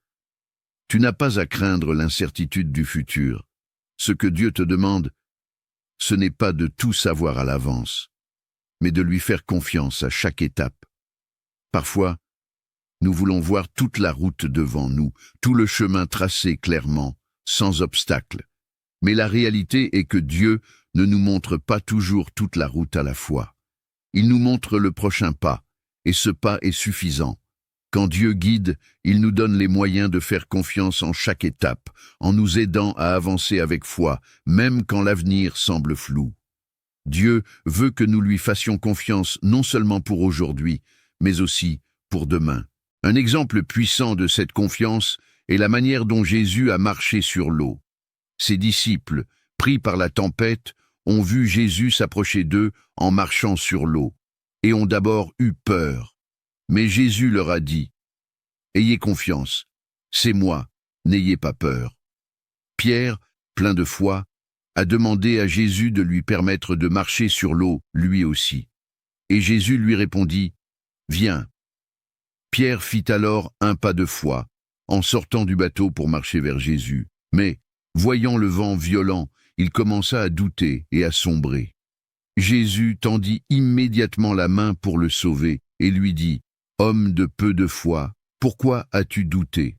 tu n'as pas à craindre l'incertitude du futur. Ce que Dieu te demande, ce n'est pas de tout savoir à l'avance, mais de lui faire confiance à chaque étape. Parfois, nous voulons voir toute la route devant nous, tout le chemin tracé clairement, sans obstacle. Mais la réalité est que Dieu ne nous montre pas toujours toute la route à la fois. Il nous montre le prochain pas, et ce pas est suffisant. Quand Dieu guide, il nous donne les moyens de faire confiance en chaque étape, en nous aidant à avancer avec foi, même quand l'avenir semble flou. Dieu veut que nous lui fassions confiance non seulement pour aujourd'hui, mais aussi pour demain. Un exemple puissant de cette confiance est la manière dont Jésus a marché sur l'eau. Ses disciples, pris par la tempête, ont vu Jésus s'approcher d'eux en marchant sur l'eau, et ont d'abord eu peur. Mais Jésus leur a dit « Ayez confiance, c'est moi, n'ayez pas peur ». Pierre, plein de foi, a demandé à Jésus de lui permettre de marcher sur l'eau, lui aussi. Et Jésus lui répondit « Viens ». Pierre fit alors un pas de foi, en sortant du bateau pour marcher vers Jésus. Mais, voyant le vent violent, il commença à douter et à sombrer. Jésus tendit immédiatement la main pour le sauver et lui dit « Homme de peu de foi, pourquoi as-tu douté ?»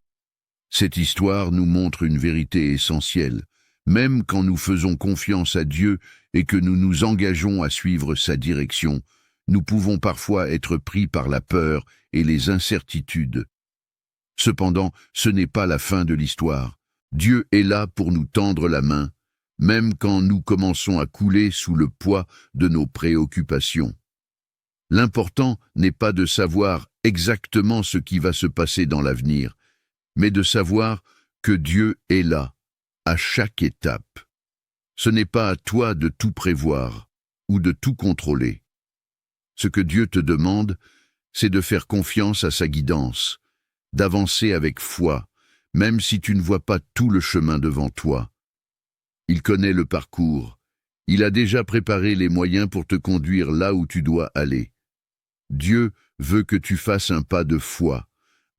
Cette histoire nous montre une vérité essentielle. Même quand nous faisons confiance à Dieu et que nous nous engageons à suivre sa direction, nous pouvons parfois être pris par la peur et les incertitudes. Cependant, ce n'est pas la fin de l'histoire. Dieu est là pour nous tendre la main, même quand nous commençons à couler sous le poids de nos préoccupations. L'important n'est pas de savoir exactement ce qui va se passer dans l'avenir, mais de savoir que Dieu est là, à chaque étape. Ce n'est pas à toi de tout prévoir ou de tout contrôler. Ce que Dieu te demande, c'est de faire confiance à sa guidance, d'avancer avec foi, même si tu ne vois pas tout le chemin devant toi. Il connaît le parcours. Il a déjà préparé les moyens pour te conduire là où tu dois aller. Dieu veut que tu fasses un pas de foi,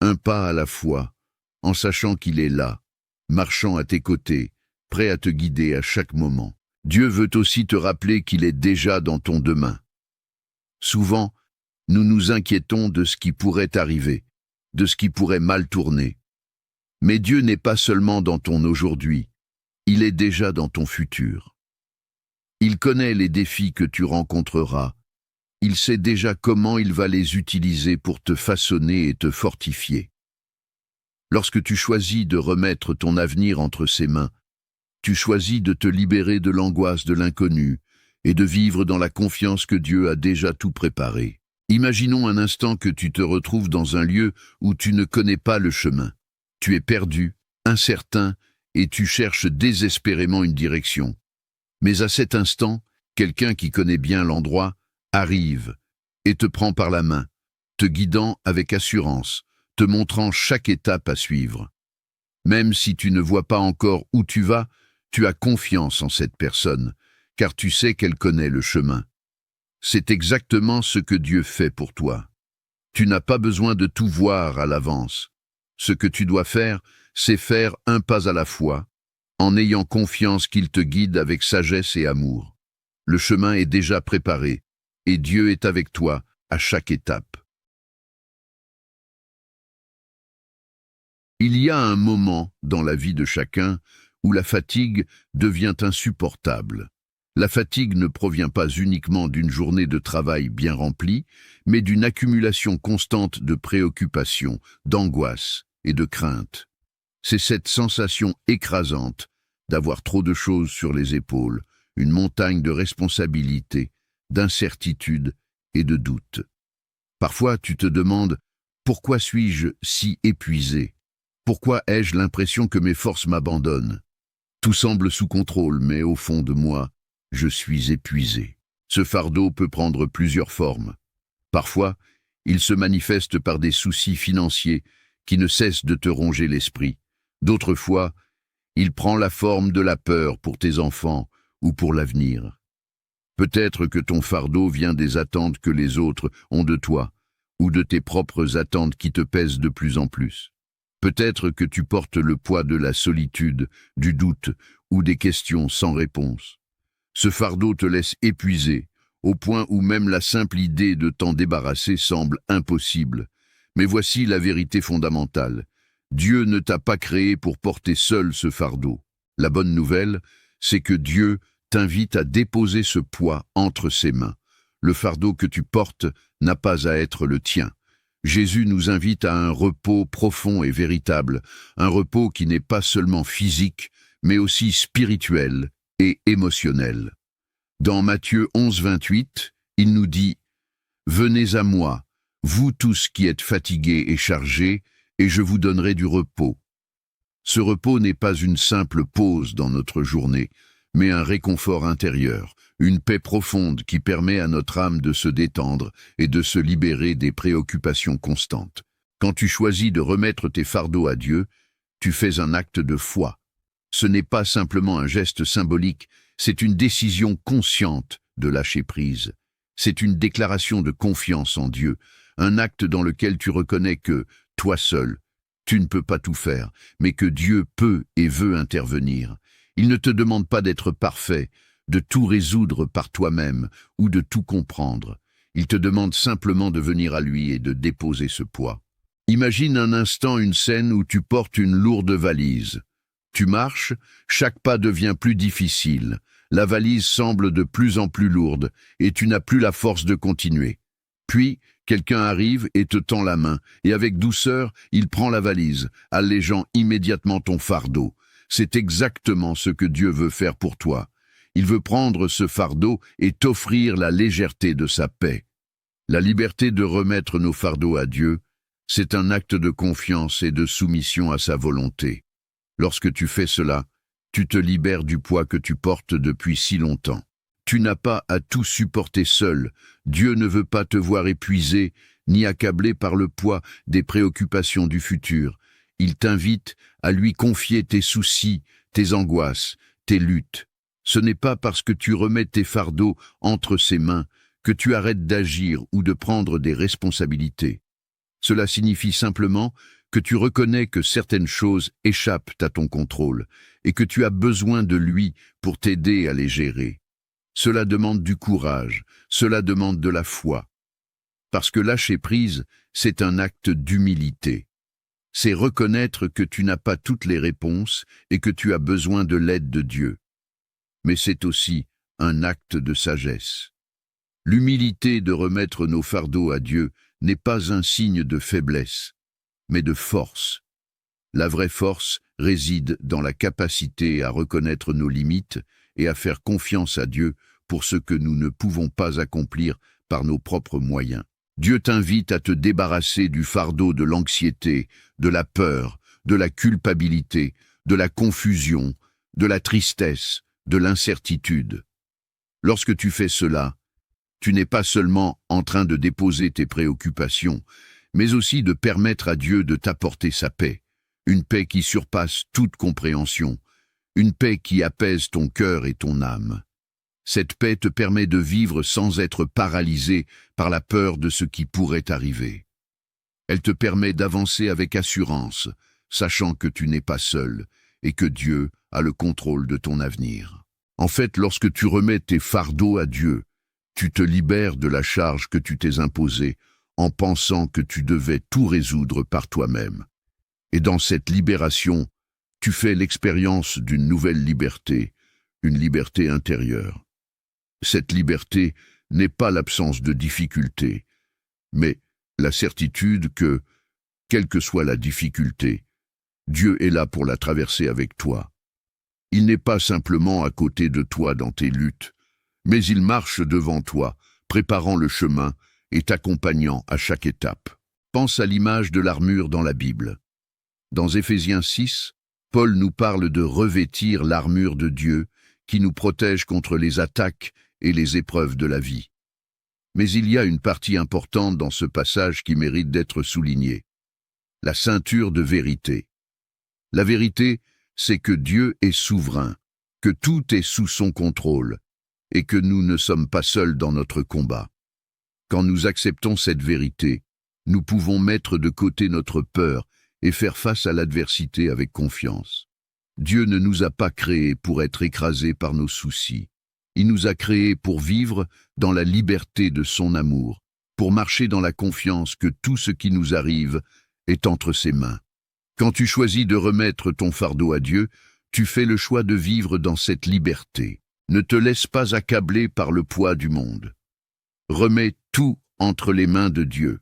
un pas à la fois, en sachant qu'il est là, marchant à tes côtés, prêt à te guider à chaque moment. Dieu veut aussi te rappeler qu'il est déjà dans ton demain. Souvent, nous nous inquiétons de ce qui pourrait arriver, de ce qui pourrait mal tourner. Mais Dieu n'est pas seulement dans ton aujourd'hui, il est déjà dans ton futur. Il connaît les défis que tu rencontreras. Il sait déjà comment il va les utiliser pour te façonner et te fortifier. Lorsque tu choisis de remettre ton avenir entre ses mains, tu choisis de te libérer de l'angoisse de l'inconnu et de vivre dans la confiance que Dieu a déjà tout préparé. Imaginons un instant que tu te retrouves dans un lieu où tu ne connais pas le chemin. Tu es perdu, incertain, et tu cherches désespérément une direction. Mais à cet instant, quelqu'un qui connaît bien l'endroit arrive et te prend par la main, te guidant avec assurance, te montrant chaque étape à suivre. Même si tu ne vois pas encore où tu vas, tu as confiance en cette personne, car tu sais qu'elle connaît le chemin. C'est exactement ce que Dieu fait pour toi. Tu n'as pas besoin de tout voir à l'avance. Ce que tu dois faire, c'est faire un pas à la fois, en ayant confiance qu'il te guide avec sagesse et amour. Le chemin est déjà préparé, et Dieu est avec toi à chaque étape. Il y a un moment dans la vie de chacun où la fatigue devient insupportable. La fatigue ne provient pas uniquement d'une journée de travail bien remplie, mais d'une accumulation constante de préoccupations, d'angoisse et de crainte. C'est cette sensation écrasante d'avoir trop de choses sur les épaules, une montagne de responsabilités, d'incertitudes et de doutes. Parfois, tu te demandes « Pourquoi suis-je si épuisé ? Pourquoi ai-je l'impression que mes forces m'abandonnent ? Tout semble sous contrôle, mais au fond de moi, je suis épuisé. » Ce fardeau peut prendre plusieurs formes. Parfois, il se manifeste par des soucis financiers qui ne cessent de te ronger l'esprit. D'autres fois, il prend la forme de la peur pour tes enfants ou pour l'avenir. Peut-être que ton fardeau vient des attentes que les autres ont de toi, ou de tes propres attentes qui te pèsent de plus en plus. Peut-être que tu portes le poids de la solitude, du doute ou des questions sans réponse. Ce fardeau te laisse épuisé, au point où même la simple idée de t'en débarrasser semble impossible. Mais voici la vérité fondamentale. Dieu ne t'a pas créé pour porter seul ce fardeau. La bonne nouvelle, c'est que Dieu t'invite à déposer ce poids entre ses mains. Le fardeau que tu portes n'a pas à être le tien. Jésus nous invite à un repos profond et véritable, un repos qui n'est pas seulement physique, mais aussi spirituel et émotionnel. Dans Matthieu 11, 28, il nous dit « Venez à moi, vous tous qui êtes fatigués et chargés, et je vous donnerai du repos. » Ce repos n'est pas une simple pause dans notre journée, mais un réconfort intérieur, une paix profonde qui permet à notre âme de se détendre et de se libérer des préoccupations constantes. Quand tu choisis de remettre tes fardeaux à Dieu, tu fais un acte de foi. Ce n'est pas simplement un geste symbolique, c'est une décision consciente de lâcher prise. C'est une déclaration de confiance en Dieu, un acte dans lequel tu reconnais que, toi seul, tu ne peux pas tout faire, mais que Dieu peut et veut intervenir. Il ne te demande pas d'être parfait, de tout résoudre par toi-même ou de tout comprendre. Il te demande simplement de venir à lui et de déposer ce poids. Imagine un instant une scène où tu portes une lourde valise. Tu marches, chaque pas devient plus difficile. La valise semble de plus en plus lourde et tu n'as plus la force de continuer. Puis, quelqu'un arrive et te tend la main, et avec douceur, il prend la valise, allégeant immédiatement ton fardeau. C'est exactement ce que Dieu veut faire pour toi. Il veut prendre ce fardeau et t'offrir la légèreté de sa paix. La liberté de remettre nos fardeaux à Dieu, c'est un acte de confiance et de soumission à sa volonté. Lorsque tu fais cela, tu te libères du poids que tu portes depuis si longtemps. Tu n'as pas à tout supporter seul. Dieu ne veut pas te voir épuisé, ni accablé par le poids des préoccupations du futur. Il t'invite à lui confier tes soucis, tes angoisses, tes luttes. Ce n'est pas parce que tu remets tes fardeaux entre ses mains que tu arrêtes d'agir ou de prendre des responsabilités. Cela signifie simplement que tu reconnais que certaines choses échappent à ton contrôle et que tu as besoin de lui pour t'aider à les gérer. Cela demande du courage, cela demande de la foi. Parce que lâcher prise, c'est un acte d'humilité. C'est reconnaître que tu n'as pas toutes les réponses et que tu as besoin de l'aide de Dieu. Mais c'est aussi un acte de sagesse. L'humilité de remettre nos fardeaux à Dieu n'est pas un signe de faiblesse, mais de force. La vraie force réside dans la capacité à reconnaître nos limites et à faire confiance à Dieu pour ce que nous ne pouvons pas accomplir par nos propres moyens. Dieu t'invite à te débarrasser du fardeau de l'anxiété, de la peur, de la culpabilité, de la confusion, de la tristesse, de l'incertitude. Lorsque tu fais cela, tu n'es pas seulement en train de déposer tes préoccupations, mais aussi de permettre à Dieu de t'apporter sa paix, une paix qui surpasse toute compréhension, une paix qui apaise ton cœur et ton âme. Cette paix te permet de vivre sans être paralysé par la peur de ce qui pourrait arriver. Elle te permet d'avancer avec assurance, sachant que tu n'es pas seul et que Dieu a le contrôle de ton avenir. En fait, lorsque tu remets tes fardeaux à Dieu, tu te libères de la charge que tu t'es imposée en pensant que tu devais tout résoudre par toi-même. Et dans cette libération, tu fais l'expérience d'une nouvelle liberté, une liberté intérieure. Cette liberté n'est pas l'absence de difficulté, mais la certitude que, quelle que soit la difficulté, Dieu est là pour la traverser avec toi. Il n'est pas simplement à côté de toi dans tes luttes, mais il marche devant toi, préparant le chemin et t'accompagnant à chaque étape. Pense à l'image de l'armure dans la Bible. Dans Éphésiens 6, Paul nous parle de revêtir l'armure de Dieu qui nous protège contre les attaques et les épreuves de la vie. Mais il y a une partie importante dans ce passage qui mérite d'être soulignée. La ceinture de vérité. La vérité, c'est que Dieu est souverain, que tout est sous son contrôle, et que nous ne sommes pas seuls dans notre combat. Quand nous acceptons cette vérité, nous pouvons mettre de côté notre peur et faire face à l'adversité avec confiance. Dieu ne nous a pas créés pour être écrasés par nos soucis. Il nous a créés pour vivre dans la liberté de son amour, pour marcher dans la confiance que tout ce qui nous arrive est entre ses mains. Quand tu choisis de remettre ton fardeau à Dieu, tu fais le choix de vivre dans cette liberté. Ne te laisse pas accabler par le poids du monde. Remets tout entre les mains de Dieu.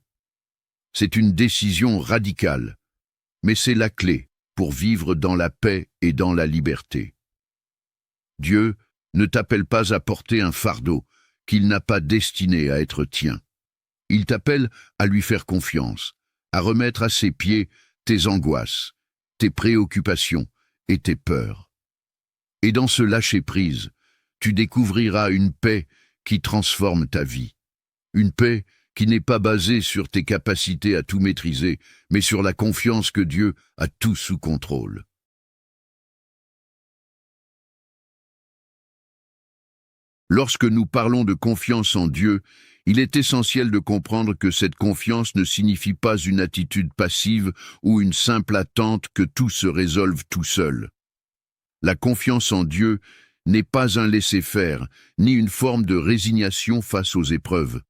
C'est une décision radicale, mais c'est la clé pour vivre dans la paix et dans la liberté. Dieu ne t'appelle pas à porter un fardeau qu'il n'a pas destiné à être tien. Il t'appelle à lui faire confiance, à remettre à ses pieds tes angoisses, tes préoccupations et tes peurs. Et dans ce lâcher-prise, tu découvriras une paix qui transforme ta vie. Une paix qui n'est pas basée sur tes capacités à tout maîtriser, mais sur la confiance que Dieu a tout sous contrôle. Lorsque nous parlons de confiance en Dieu, il est essentiel de comprendre que cette confiance ne signifie pas une attitude passive ou une simple attente que tout se résolve tout seul. La confiance en Dieu n'est pas un laisser-faire, ni une forme de résignation face aux épreuves.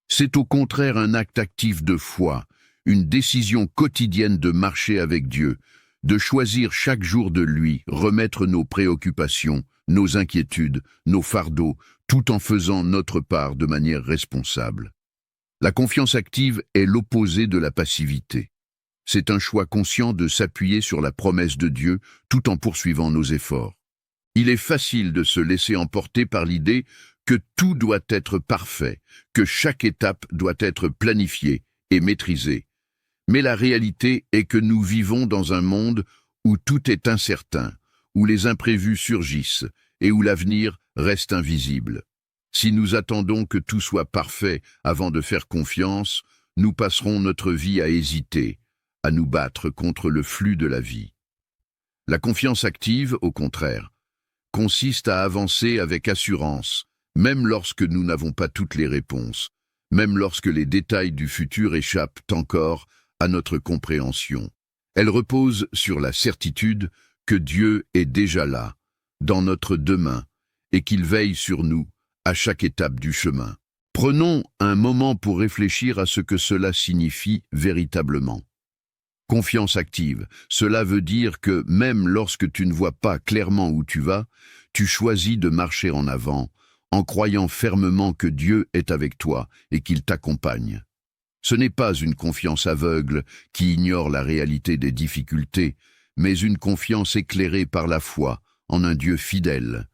C'est au contraire un acte actif de foi, une décision quotidienne de marcher avec Dieu, de choisir chaque jour de lui, remettre nos préoccupations, nos inquiétudes, nos fardeaux, tout en faisant notre part de manière responsable. La confiance active est l'opposé de la passivité. C'est un choix conscient de s'appuyer sur la promesse de Dieu tout en poursuivant nos efforts. Il est facile de se laisser emporter par l'idée que tout doit être parfait, que chaque étape doit être planifiée et maîtrisée. Mais la réalité est que nous vivons dans un monde où tout est incertain, où les imprévus surgissent et où l'avenir reste invisible. Si nous attendons que tout soit parfait avant de faire confiance, nous passerons notre vie à hésiter, à nous battre contre le flux de la vie. La confiance active, au contraire, consiste à avancer avec assurance, même lorsque nous n'avons pas toutes les réponses, même lorsque les détails du futur échappent encore à notre compréhension. Elle repose sur la certitude que Dieu est déjà là, dans notre demain, et qu'il veille sur nous à chaque étape du chemin. Prenons un moment pour réfléchir à ce que cela signifie véritablement. Confiance active, cela veut dire que même lorsque tu ne vois pas clairement où tu vas, tu choisis de marcher en avant, en croyant fermement que Dieu est avec toi et qu'il t'accompagne. Ce n'est pas une confiance aveugle qui ignore la réalité des difficultés, mais une confiance éclairée par la foi en un Dieu fidèle.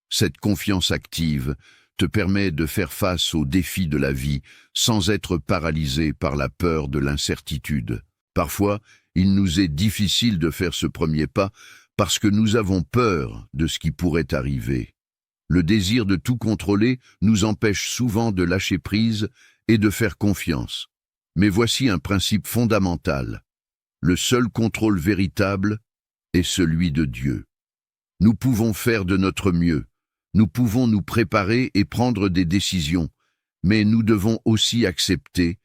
Cette confiance active te permet de faire face aux défis de la vie sans être paralysé par la peur de l'incertitude. Parfois, il nous est difficile de faire ce premier pas parce que nous avons peur de ce qui pourrait arriver. Le désir de tout contrôler nous empêche souvent de lâcher prise et de faire confiance. Mais voici un principe fondamental. Le seul contrôle véritable est celui de Dieu. Nous pouvons faire de notre mieux. Nous pouvons nous préparer et prendre des décisions, mais nous devons aussi accepter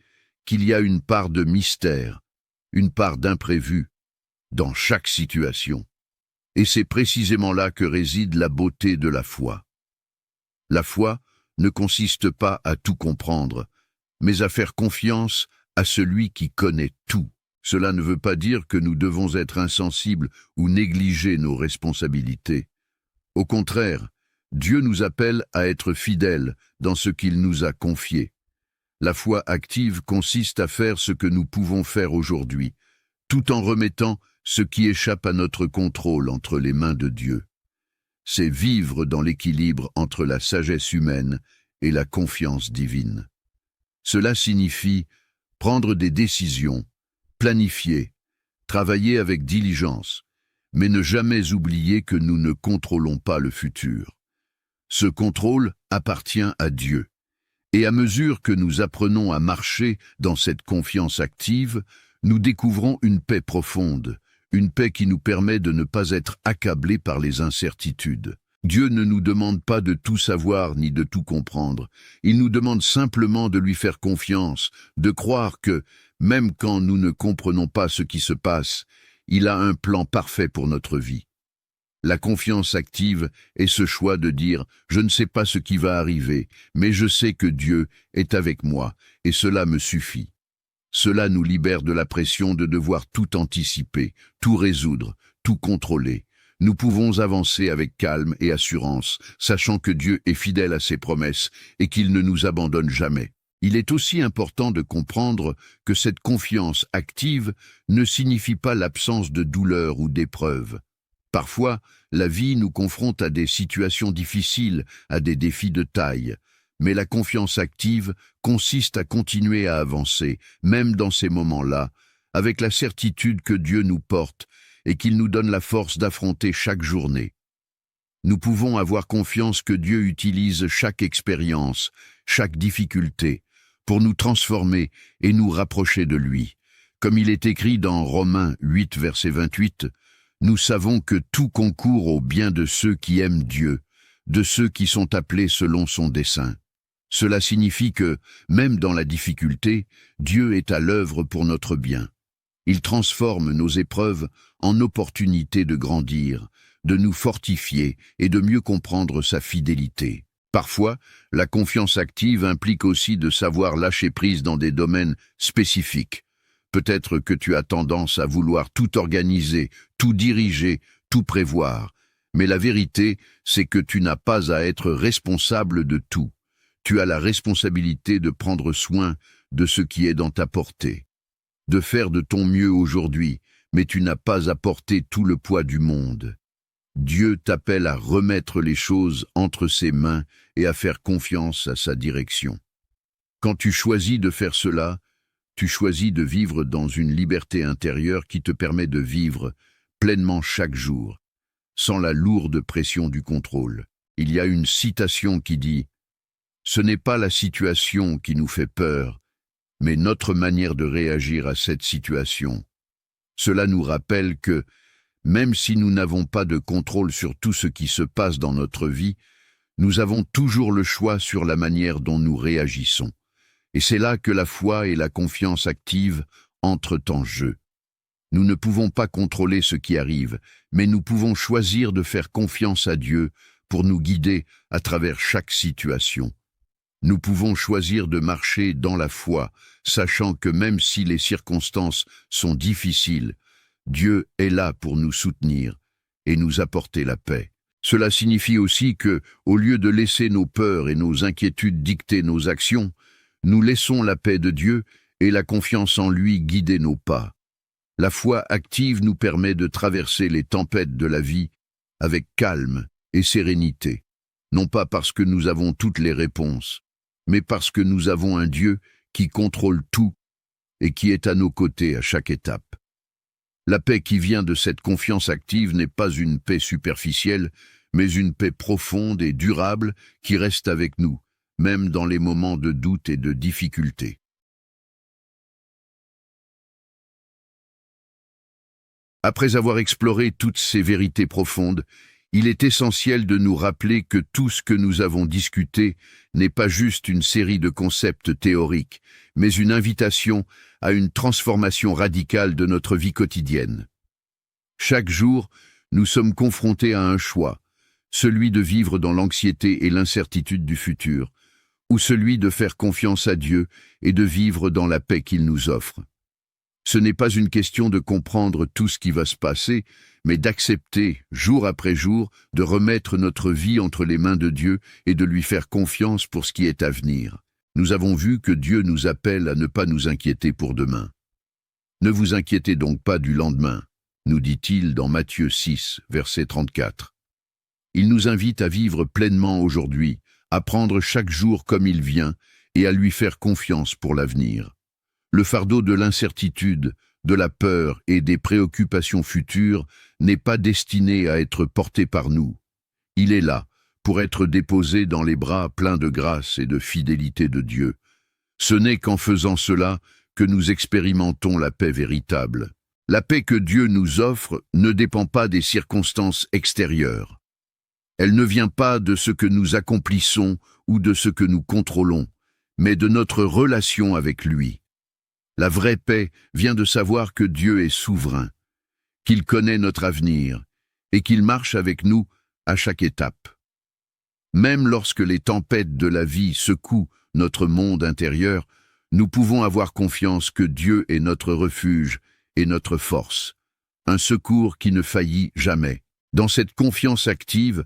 qu'il y a une part de mystère, une part d'imprévu dans chaque situation. Et c'est précisément là que réside la beauté de la foi. La foi ne consiste pas à tout comprendre, mais à faire confiance à celui qui connaît tout. Cela ne veut pas dire que nous devons être insensibles ou négliger nos responsabilités. Au contraire, Dieu nous appelle à être fidèles dans ce qu'il nous a confié. La foi active consiste à faire ce que nous pouvons faire aujourd'hui, tout en remettant ce qui échappe à notre contrôle entre les mains de Dieu. C'est vivre dans l'équilibre entre la sagesse humaine et la confiance divine. Cela signifie prendre des décisions, planifier, travailler avec diligence, mais ne jamais oublier que nous ne contrôlons pas le futur. Ce contrôle appartient à Dieu. Et à mesure que nous apprenons à marcher dans cette confiance active, nous découvrons une paix profonde, une paix qui nous permet de ne pas être accablés par les incertitudes. Dieu ne nous demande pas de tout savoir ni de tout comprendre. Il nous demande simplement de lui faire confiance, de croire que, même quand nous ne comprenons pas ce qui se passe, il a un plan parfait pour notre vie. La confiance active est ce choix de dire « Je ne sais pas ce qui va arriver, mais je sais que Dieu est avec moi et cela me suffit ». Cela nous libère de la pression de devoir tout anticiper, tout résoudre, tout contrôler. Nous pouvons avancer avec calme et assurance, sachant que Dieu est fidèle à ses promesses et qu'il ne nous abandonne jamais. Il est aussi important de comprendre que cette confiance active ne signifie pas l'absence de douleur ou d'épreuve. Parfois, la vie nous confronte à des situations difficiles, à des défis de taille. Mais la confiance active consiste à continuer à avancer, même dans ces moments-là, avec la certitude que Dieu nous porte et qu'il nous donne la force d'affronter chaque journée. Nous pouvons avoir confiance que Dieu utilise chaque expérience, chaque difficulté, pour nous transformer et nous rapprocher de lui. Comme il est écrit dans Romains 8, verset 28, nous savons que tout concourt au bien de ceux qui aiment Dieu, de ceux qui sont appelés selon son dessein. Cela signifie que, même dans la difficulté, Dieu est à l'œuvre pour notre bien. Il transforme nos épreuves en opportunités de grandir, de nous fortifier et de mieux comprendre sa fidélité. Parfois, la confiance active implique aussi de savoir lâcher prise dans des domaines spécifiques. Peut-être que tu as tendance à vouloir tout organiser, tout diriger, tout prévoir. Mais la vérité, c'est que tu n'as pas à être responsable de tout. Tu as la responsabilité de prendre soin de ce qui est dans ta portée. De faire de ton mieux aujourd'hui, mais tu n'as pas à porter tout le poids du monde. Dieu t'appelle à remettre les choses entre ses mains et à faire confiance à sa direction. Quand tu choisis de faire cela, tu choisis de vivre dans une liberté intérieure qui te permet de vivre pleinement chaque jour, sans la lourde pression du contrôle. Il y a une citation qui dit « Ce n'est pas la situation qui nous fait peur, mais notre manière de réagir à cette situation. » Cela nous rappelle que, Même si nous n'avons pas de contrôle sur tout ce qui se passe dans notre vie, nous avons toujours le choix sur la manière dont nous réagissons. Et c'est là que la foi et la confiance active entrent en jeu. Nous ne pouvons pas contrôler ce qui arrive, mais nous pouvons choisir de faire confiance à Dieu pour nous guider à travers chaque situation. Nous pouvons choisir de marcher dans la foi, sachant que même si les circonstances sont difficiles, Dieu est là pour nous soutenir et nous apporter la paix. Cela signifie aussi que, au lieu de laisser nos peurs et nos inquiétudes dicter nos actions, nous laissons la paix de Dieu et la confiance en lui guider nos pas. La foi active nous permet de traverser les tempêtes de la vie avec calme et sérénité, non pas parce que nous avons toutes les réponses, mais parce que nous avons un Dieu qui contrôle tout et qui est à nos côtés à chaque étape. La paix qui vient de cette confiance active n'est pas une paix superficielle, mais une paix profonde et durable qui reste avec nous, même dans les moments de doute et de difficulté. Après avoir exploré toutes ces vérités profondes, il est essentiel de nous rappeler que tout ce que nous avons discuté n'est pas juste une série de concepts théoriques, mais une invitation à une transformation radicale de notre vie quotidienne. Chaque jour, nous sommes confrontés à un choix, celui de vivre dans l'anxiété et l'incertitude du futur, ou celui de faire confiance à Dieu et de vivre dans la paix qu'il nous offre. Ce n'est pas une question de comprendre tout ce qui va se passer, mais d'accepter, jour après jour, de remettre notre vie entre les mains de Dieu et de lui faire confiance pour ce qui est à venir. Nous avons vu que Dieu nous appelle à ne pas nous inquiéter pour demain. Ne vous inquiétez donc pas du lendemain, nous dit-il dans Matthieu 6, verset 34. Il nous invite à vivre pleinement aujourd'hui, à prendre chaque jour comme il vient et à lui faire confiance pour l'avenir. Le fardeau de l'incertitude, de la peur et des préoccupations futures n'est pas destiné à être porté par nous. Il est là pour être déposé dans les bras pleins de grâce et de fidélité de Dieu. Ce n'est qu'en faisant cela que nous expérimentons la paix véritable. La paix que Dieu nous offre ne dépend pas des circonstances extérieures. Elle ne vient pas de ce que nous accomplissons ou de ce que nous contrôlons, mais de notre relation avec lui. La vraie paix vient de savoir que Dieu est souverain, qu'il connaît notre avenir et qu'il marche avec nous à chaque étape. Même lorsque les tempêtes de la vie secouent notre monde intérieur, nous pouvons avoir confiance que Dieu est notre refuge et notre force, un secours qui ne faillit jamais. Dans cette confiance active,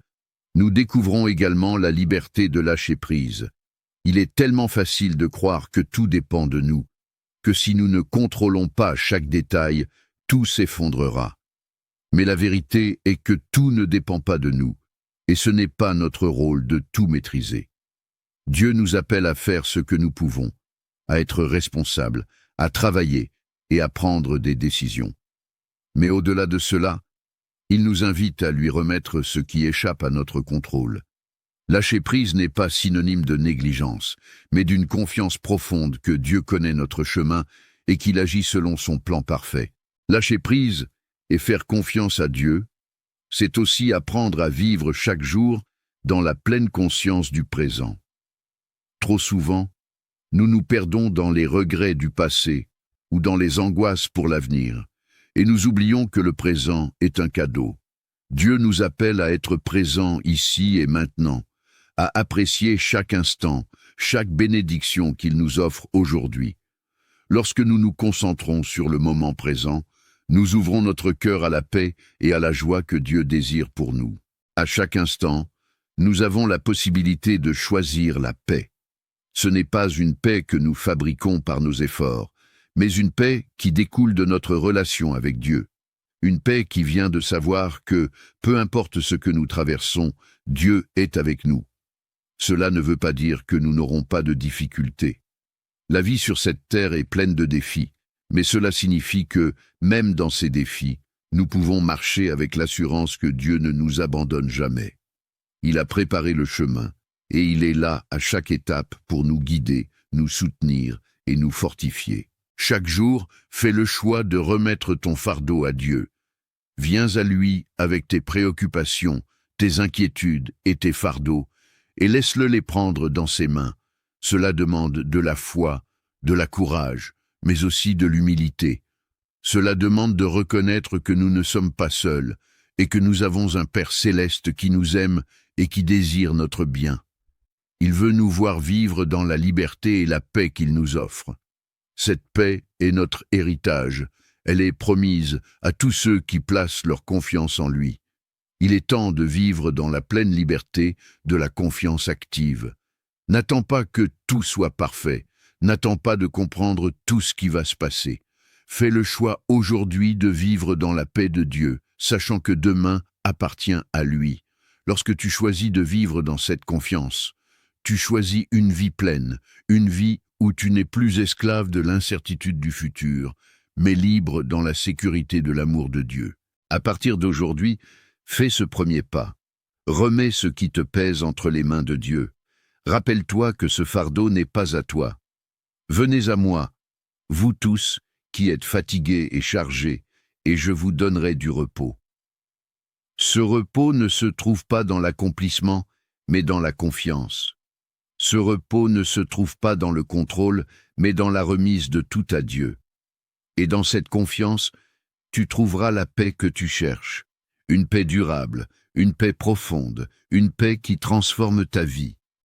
nous découvrons également la liberté de lâcher prise. Il est tellement facile de croire que tout dépend de nous, que si nous ne contrôlons pas chaque détail, tout s'effondrera. Mais la vérité est que tout ne dépend pas de nous, et ce n'est pas notre rôle de tout maîtriser. Dieu nous appelle à faire ce que nous pouvons, à être responsables, à travailler et à prendre des décisions. Mais au-delà de cela, il nous invite à lui remettre ce qui échappe à notre contrôle. Lâcher prise n'est pas synonyme de négligence, mais d'une confiance profonde que Dieu connaît notre chemin et qu'il agit selon son plan parfait. Lâcher prise et faire confiance à Dieu, c'est aussi apprendre à vivre chaque jour dans la pleine conscience du présent. Trop souvent, nous nous perdons dans les regrets du passé ou dans les angoisses pour l'avenir, et nous oublions que le présent est un cadeau. Dieu nous appelle à être présents ici et maintenant, à apprécier chaque instant, chaque bénédiction qu'il nous offre aujourd'hui. Lorsque nous nous concentrons sur le moment présent, nous ouvrons notre cœur à la paix et à la joie que Dieu désire pour nous. À chaque instant, nous avons la possibilité de choisir la paix. Ce n'est pas une paix que nous fabriquons par nos efforts, mais une paix qui découle de notre relation avec Dieu. Une paix qui vient de savoir que, peu importe ce que nous traversons, Dieu est avec nous. Cela ne veut pas dire que nous n'aurons pas de difficultés. La vie sur cette terre est pleine de défis, mais cela signifie que, même dans ces défis, nous pouvons marcher avec l'assurance que Dieu ne nous abandonne jamais. Il a préparé le chemin, et il est là à chaque étape pour nous guider, nous soutenir et nous fortifier. Chaque jour, fais le choix de remettre ton fardeau à Dieu. Viens à lui avec tes préoccupations, tes inquiétudes et tes fardeaux, et laisse-le les prendre dans ses mains. Cela demande de la foi, de la courage, mais aussi de l'humilité. Cela demande de reconnaître que nous ne sommes pas seuls, et que nous avons un Père céleste qui nous aime et qui désire notre bien. Il veut nous voir vivre dans la liberté et la paix qu'il nous offre. Cette paix est notre héritage. Elle est promise à tous ceux qui placent leur confiance en lui. Il est temps de vivre dans la pleine liberté de la confiance active. N'attends pas que tout soit parfait. N'attends pas de comprendre tout ce qui va se passer. Fais le choix aujourd'hui de vivre dans la paix de Dieu, sachant que demain appartient à lui. Lorsque tu choisis de vivre dans cette confiance, tu choisis une vie pleine, une vie où tu n'es plus esclave de l'incertitude du futur, mais libre dans la sécurité de l'amour de Dieu. À partir d'aujourd'hui, fais ce premier pas. Remets ce qui te pèse entre les mains de Dieu. Rappelle-toi que ce fardeau n'est pas à toi. Venez à moi, vous tous qui êtes fatigués et chargés, et je vous donnerai du repos. Ce repos ne se trouve pas dans l'accomplissement, mais dans la confiance. Ce repos ne se trouve pas dans le contrôle, mais dans la remise de tout à Dieu. Et dans cette confiance, tu trouveras la paix que tu cherches. Une paix durable, une paix profonde, une paix qui transforme ta vie.